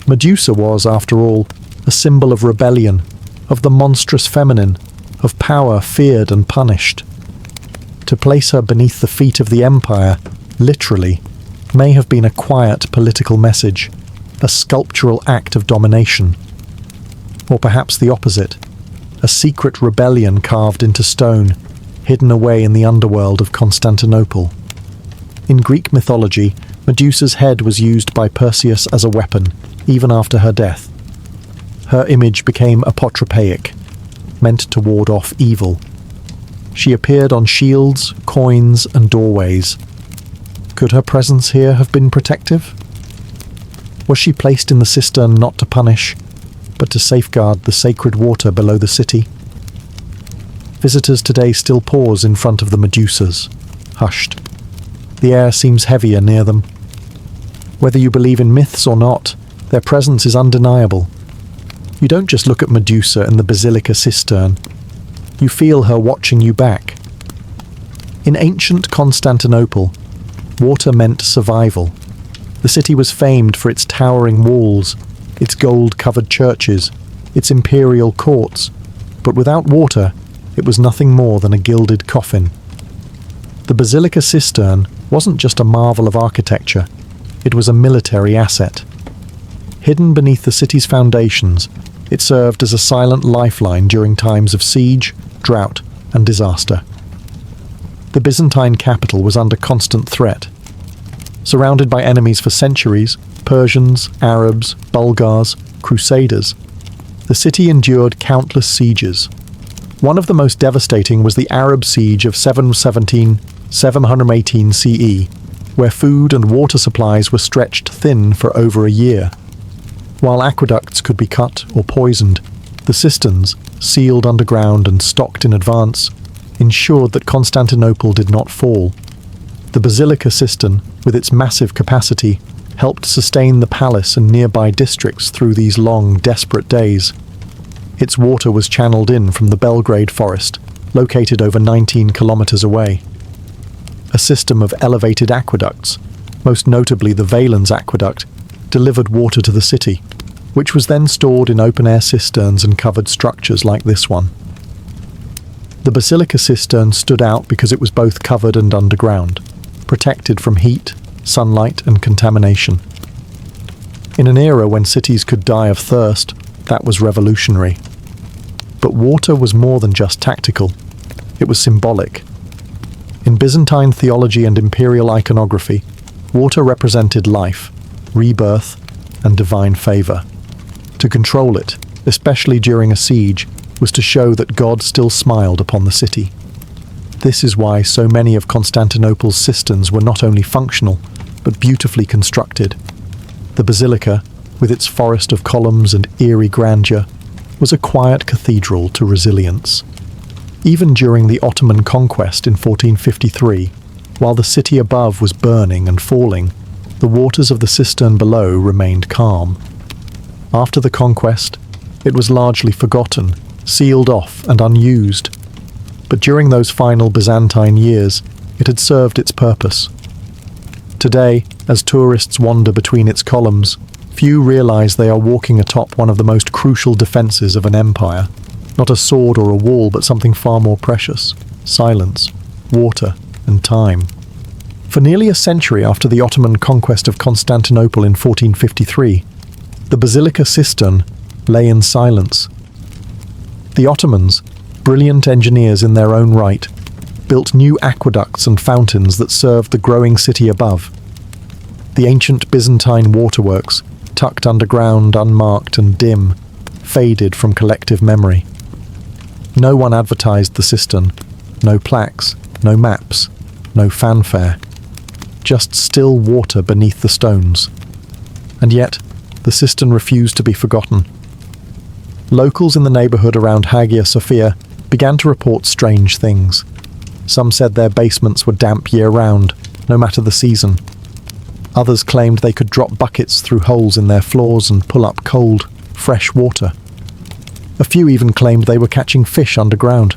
Medusa was, after all, a symbol of rebellion, of the monstrous feminine, of power feared and punished. To place her beneath the feet of the empire, literally, may have been a quiet political message, a sculptural act of domination. Or perhaps the opposite, a secret rebellion carved into stone, hidden away in the underworld of Constantinople. In Greek mythology, Medusa's head was used by Perseus as a weapon, even after her death. Her image became apotropaic, meant to ward off evil. She appeared on shields, coins, and doorways. Could her presence here have been protective? Was she placed in the cistern not to punish, but to safeguard the sacred water below the city? Visitors today still pause in front of the Medusas, hushed. The air seems heavier near them. Whether you believe in myths or not, their presence is undeniable. You don't just look at Medusa in the Basilica Cistern. You feel her watching you back. In ancient Constantinople, water meant survival. The city was famed for its towering walls, its gold-covered churches, its imperial courts, but without water, it was nothing more than a gilded coffin. The Basilica Cistern wasn't just a marvel of architecture, it was a military asset. Hidden beneath the city's foundations, it served as a silent lifeline during times of siege, drought, and disaster. The Byzantine capital was under constant threat. Surrounded by enemies for centuries, Persians, Arabs, Bulgars, Crusaders, the city endured countless sieges. One of the most devastating was the Arab siege of 718 CE, where food and water supplies were stretched thin for over a year. While aqueducts could be cut or poisoned, the cisterns, sealed underground and stocked in advance, ensured that Constantinople did not fall. The Basilica Cistern, with its massive capacity, helped sustain the palace and nearby districts through these long, desperate days. Its water was channeled in from the Belgrade forest, located over 19 kilometers away. A system of elevated aqueducts, most notably the Valens Aqueduct, delivered water to the city, which was then stored in open-air cisterns and covered structures like this one. The Basilica Cistern stood out because it was both covered and underground, protected from heat, sunlight, and contamination. In an era when cities could die of thirst, that was revolutionary. But water was more than just tactical. It was symbolic. In Byzantine theology and imperial iconography, water represented life, rebirth, and divine favor. To control it, especially during a siege, was to show that God still smiled upon the city. This is why so many of Constantinople's cisterns were not only functional, but beautifully constructed. The Basilica, with its forest of columns and eerie grandeur, was a quiet cathedral to resilience. Even during the Ottoman conquest in 1453, while the city above was burning and falling, the waters of the cistern below remained calm. After the conquest, it was largely forgotten, sealed off and unused. But during those final Byzantine years, it had served its purpose. Today, as tourists wander between its columns, few realize they are walking atop one of the most crucial defenses of an empire. Not a sword or a wall, but something far more precious: silence, water, and time. For nearly a century after the Ottoman conquest of Constantinople in 1453, the Basilica cistern lay in silence. The Ottomans, brilliant engineers in their own right, built new aqueducts and fountains that served the growing city above. The ancient Byzantine waterworks, tucked underground, unmarked and dim, faded from collective memory. No one advertised the cistern, no plaques, no maps, no fanfare. Just still water beneath the stones. And yet, the cistern refused to be forgotten. Locals in the neighborhood around Hagia Sophia began to report strange things. Some said their basements were damp year-round, no matter the season. Others claimed they could drop buckets through holes in their floors and pull up cold, fresh water. A few even claimed they were catching fish underground.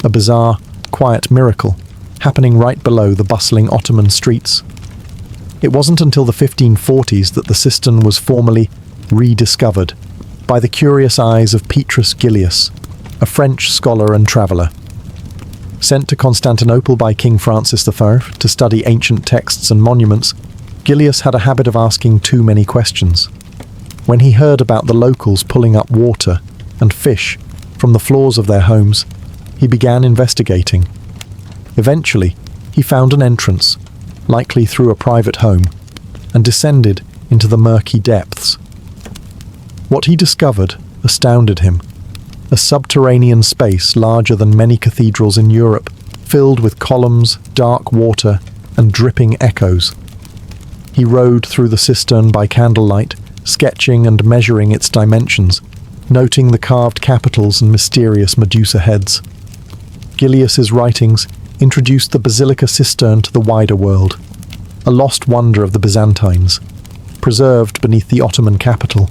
A bizarre, quiet miracle, happening right below the bustling Ottoman streets. It wasn't until the 1540s that the cistern was formally rediscovered by the curious eyes of Petrus Gillius, a French scholar and traveller. Sent to Constantinople by King Francis I to study ancient texts and monuments, Gillius had a habit of asking too many questions. When he heard about the locals pulling up water and fish from the floors of their homes, he began investigating. Eventually, he found an entrance, likely through a private home, and descended into the murky depths. What he discovered astounded him. A subterranean space larger than many cathedrals in Europe, filled with columns, dark water, and dripping echoes. He rode through the cistern by candlelight, sketching and measuring its dimensions, noting the carved capitals and mysterious Medusa heads. Gillius's writings introduced the Basilica cistern to the wider world, a lost wonder of the Byzantines, preserved beneath the Ottoman capital.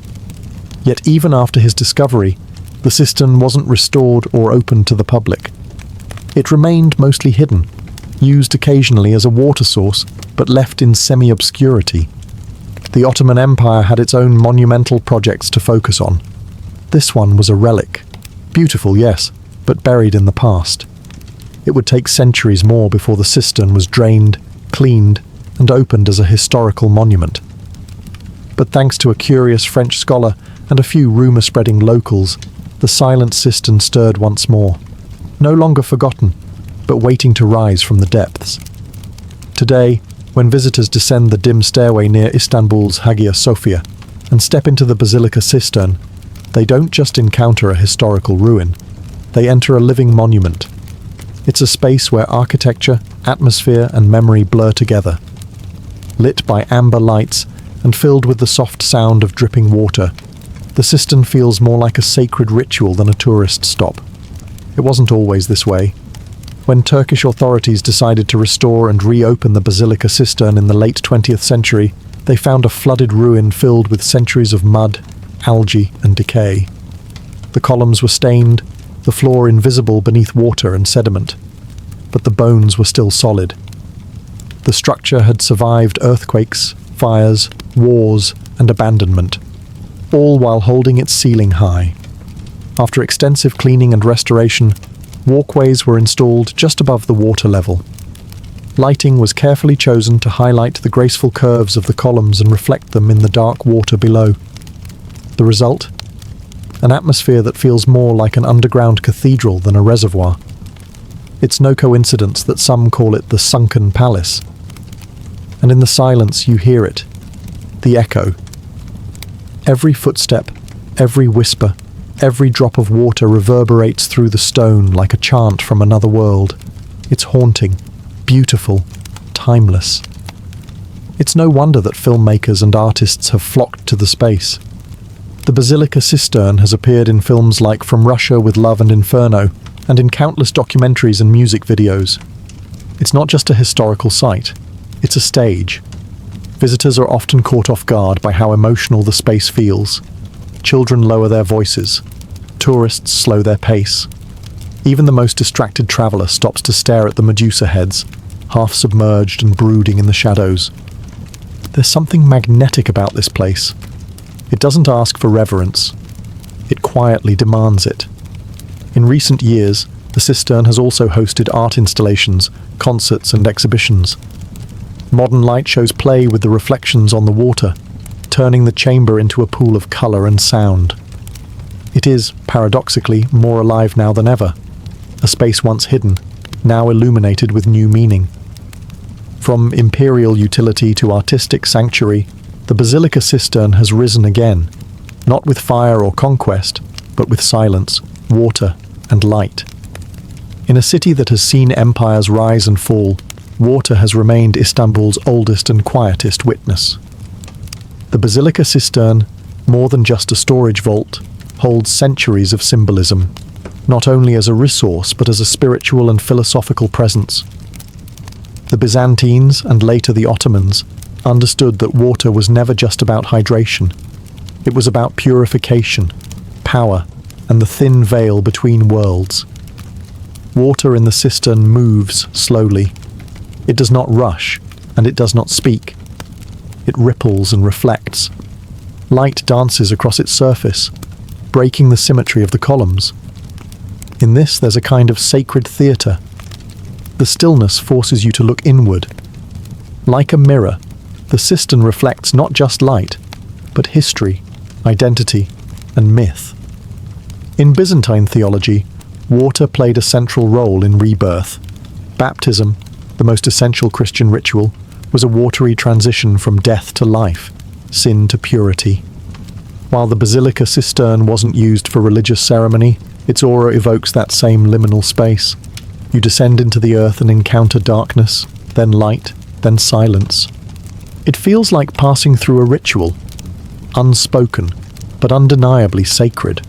Yet even after his discovery, the cistern wasn't restored or opened to the public. It remained mostly hidden, used occasionally as a water source, but left in semi-obscurity. The Ottoman Empire had its own monumental projects to focus on. This one was a relic. Beautiful, yes, but buried in the past. It would take centuries more before the cistern was drained, cleaned, and opened as a historical monument. But thanks to a curious French scholar and a few rumour-spreading locals, the silent cistern stirred once more, no longer forgotten, but waiting to rise from the depths. Today, when visitors descend the dim stairway near Istanbul's Hagia Sophia and step into the Basilica cistern, they don't just encounter a historical ruin, they enter a living monument. It's a space where architecture, atmosphere, and memory blur together. Lit by amber lights and filled with the soft sound of dripping water, the cistern feels more like a sacred ritual than a tourist stop. It wasn't always this way. When Turkish authorities decided to restore and reopen the Basilica cistern in the late 20th century, they found a flooded ruin filled with centuries of mud, algae, and decay. The columns were stained, the floor invisible beneath water and sediment, but the bones were still solid. The structure had survived earthquakes, fires, wars, and abandonment, all while holding its ceiling high. After extensive cleaning and restoration, walkways were installed just above the water level. Lighting was carefully chosen to highlight the graceful curves of the columns and reflect them in the dark water below. The result? An atmosphere that feels more like an underground cathedral than a reservoir. It's no coincidence that some call it the sunken palace. And in the silence you hear it, the echo. Every footstep, every whisper, every drop of water reverberates through the stone like a chant from another world. It's haunting, beautiful, timeless. It's no wonder that filmmakers and artists have flocked to the space. The Basilica Cistern has appeared in films like From Russia with Love and Inferno, and in countless documentaries and music videos. It's not just a historical site, it's a stage. Visitors are often caught off guard by how emotional the space feels. Children lower their voices. Tourists slow their pace. Even the most distracted traveller stops to stare at the Medusa heads, half submerged and brooding in the shadows. There's something magnetic about this place. It doesn't ask for reverence. It quietly demands it. In recent years, the Cistern has also hosted art installations, concerts and exhibitions. Modern light shows play with the reflections on the water, turning the chamber into a pool of colour and sound. It is, paradoxically, more alive now than ever. A space once hidden, now illuminated with new meaning. From imperial utility to artistic sanctuary, the Basilica Cistern has risen again, not with fire or conquest, but with silence, water, and light. In a city that has seen empires rise and fall, water has remained Istanbul's oldest and quietest witness. The Basilica Cistern, more than just a storage vault, holds centuries of symbolism, not only as a resource but as a spiritual and philosophical presence. The Byzantines, and later the Ottomans, understood that water was never just about hydration. It was about purification, power, and the thin veil between worlds. Water in the cistern moves slowly. It does not rush, and it does not speak. It ripples and reflects. Light dances across its surface, breaking the symmetry of the columns. In this, there's a kind of sacred theatre. The stillness forces you to look inward. Like a mirror, the cistern reflects not just light, but history, identity, and myth. In Byzantine theology, water played a central role in rebirth. Baptism, the most essential Christian ritual, was a watery transition from death to life, sin to purity. While the Basilica Cistern wasn't used for religious ceremony, its aura evokes that same liminal space. You descend into the earth and encounter darkness, then light, then silence. It feels like passing through a ritual, unspoken, but undeniably sacred.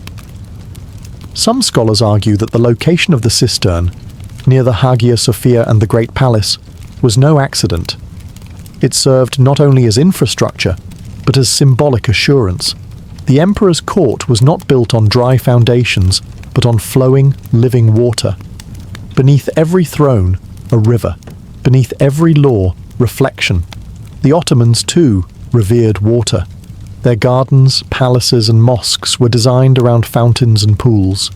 Some scholars argue that the location of the cistern, near the Hagia Sophia and the Great Palace, was no accident. It served not only as infrastructure, but as symbolic assurance. The emperor's court was not built on dry foundations, but on flowing, living water. Beneath every throne, a river. Beneath every law, reflection. The Ottomans, too, revered water. Their gardens, palaces, and mosques were designed around fountains and pools.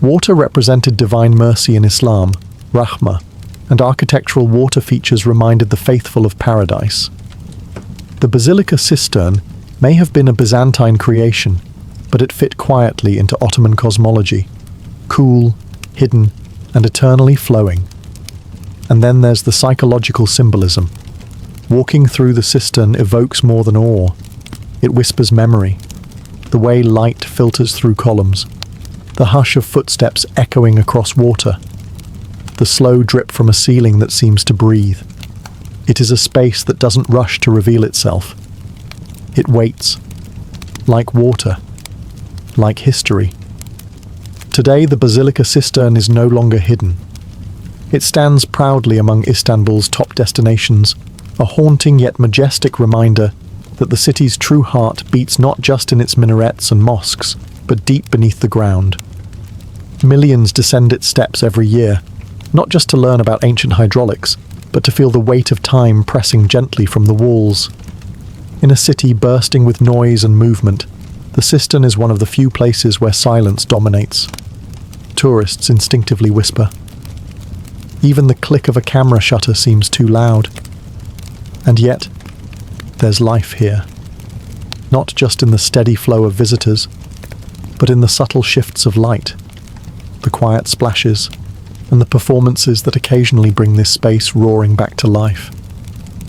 Water represented divine mercy in Islam, rahmah, and architectural water features reminded the faithful of paradise. The Basilica Cistern may have been a Byzantine creation, but it fit quietly into Ottoman cosmology. Cool, hidden, and eternally flowing. And then there's the psychological symbolism. Walking through the cistern evokes more than awe. It whispers memory. The way light filters through columns. The hush of footsteps echoing across water. The slow drip from a ceiling that seems to breathe. It is a space that doesn't rush to reveal itself. It waits. Like water. Like history. Today, the Basilica Cistern is no longer hidden. It stands proudly among Istanbul's top destinations, a haunting yet majestic reminder that the city's true heart beats not just in its minarets and mosques, but deep beneath the ground. Millions descend its steps every year, not just to learn about ancient hydraulics, but to feel the weight of time pressing gently from the walls. In a city bursting with noise and movement, the cistern is one of the few places where silence dominates. Tourists instinctively whisper. Even the click of a camera shutter seems too loud. And yet, there's life here. Not just in the steady flow of visitors, but in the subtle shifts of light, the quiet splashes, and the performances that occasionally bring this space roaring back to life.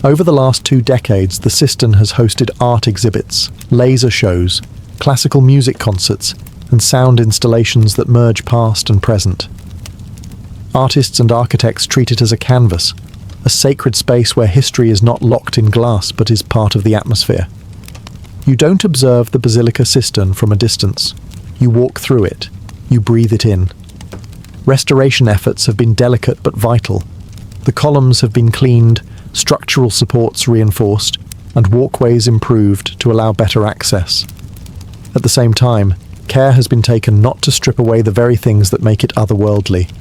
Over the last 2 decades, the Cistern has hosted art exhibits, laser shows, classical music concerts, and sound installations that merge past and present. Artists and architects treat it as a canvas, a sacred space where history is not locked in glass but is part of the atmosphere. You don't observe the Basilica Cistern from a distance. You walk through it. You breathe it in. Restoration efforts have been delicate but vital. The columns have been cleaned, structural supports reinforced, and walkways improved to allow better access. At the same time, care has been taken not to strip away the very things that make it otherworldly.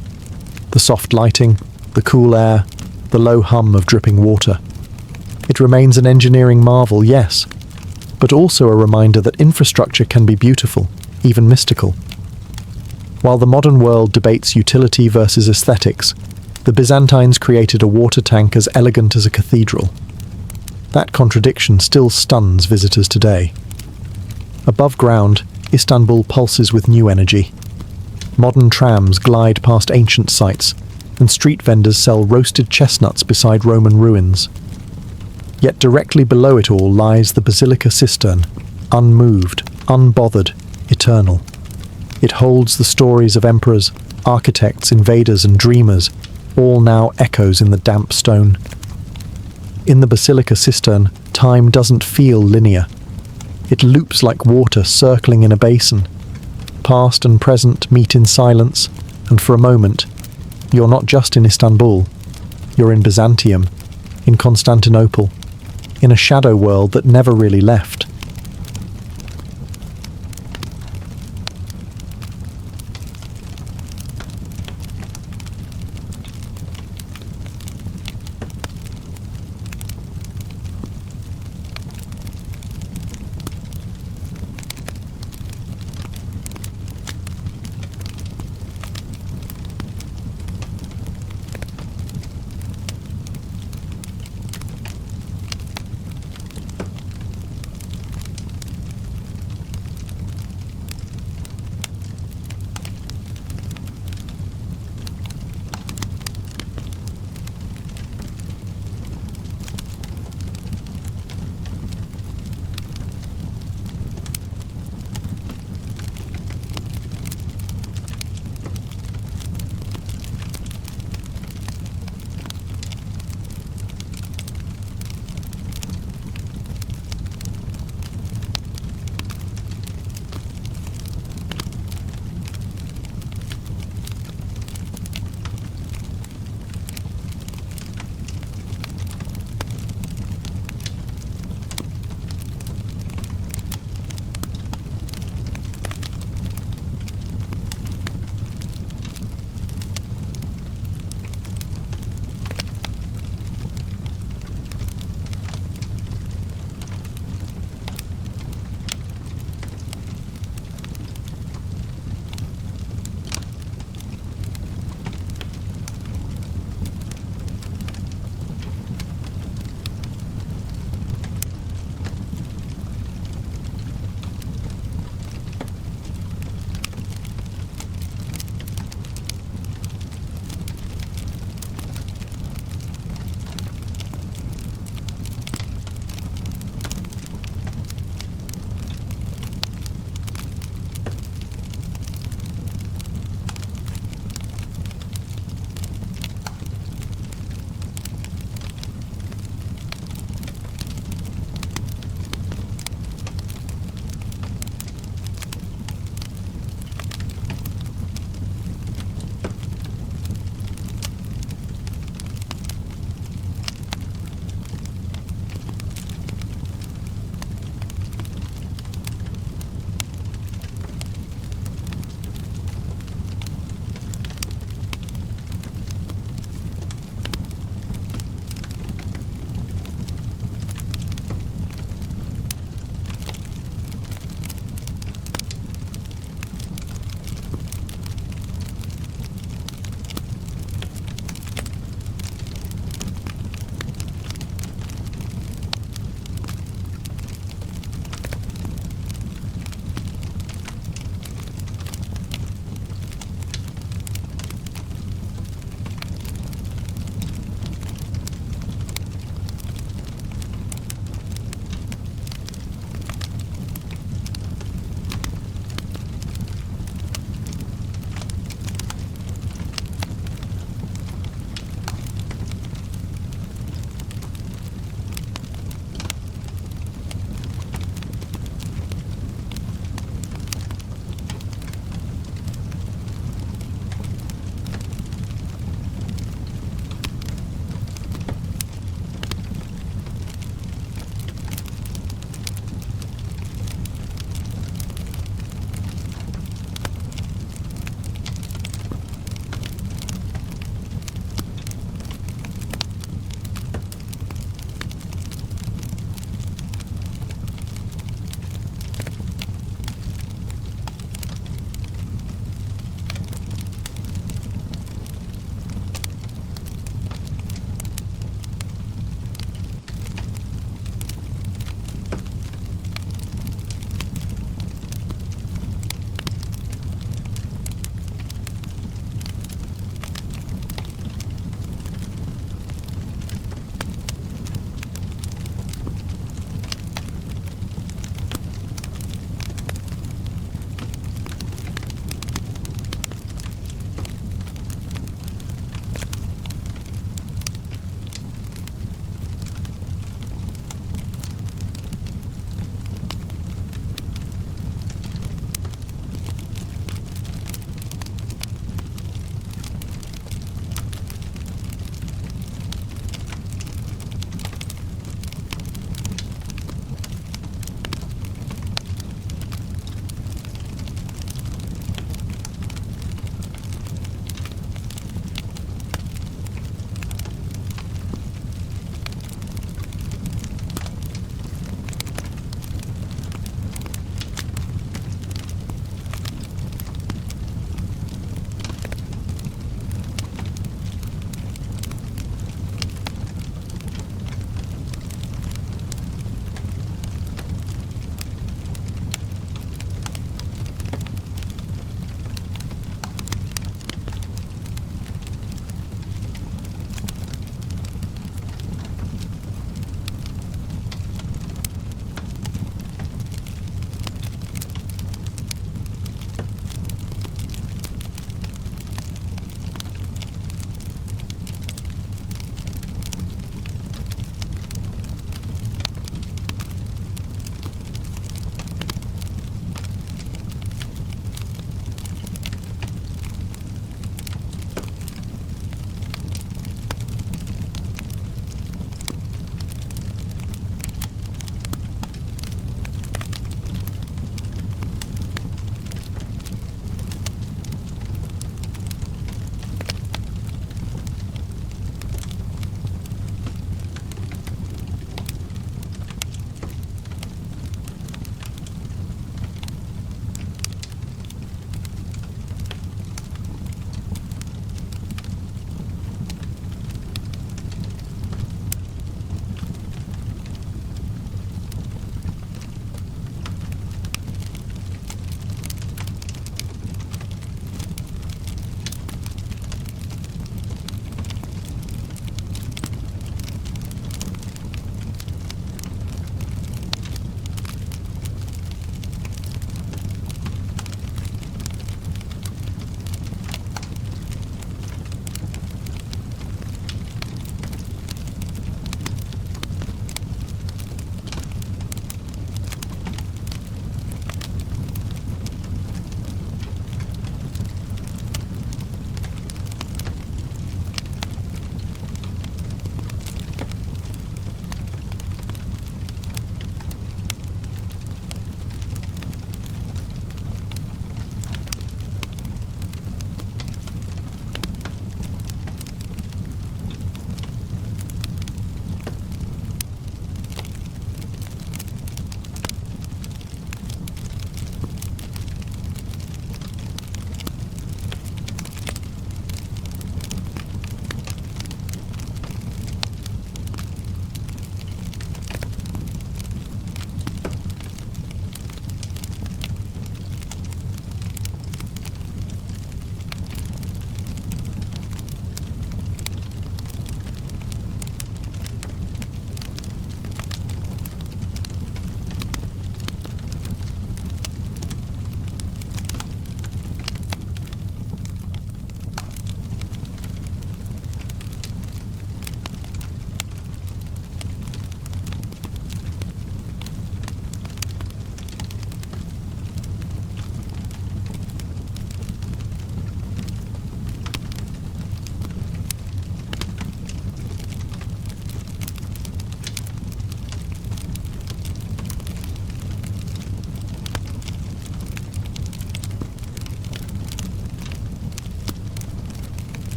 The soft lighting, the cool air, the low hum of dripping water. It remains an engineering marvel, yes, but also a reminder that infrastructure can be beautiful, even mystical. While the modern world debates utility versus aesthetics, the Byzantines created a water tank as elegant as a cathedral. That contradiction still stuns visitors today. Above ground, Istanbul pulses with new energy. Modern trams glide past ancient sites, and street vendors sell roasted chestnuts beside Roman ruins. Yet directly below it all lies the Basilica Cistern, unmoved, unbothered, eternal. It holds the stories of emperors, architects, invaders, and dreamers, all now echoes in the damp stone. In the Basilica Cistern, time doesn't feel linear. It loops like water circling in a basin. Past and present meet in silence, and for a moment, you're not just in Istanbul. You're in Byzantium, in Constantinople, in a shadow world that never really left.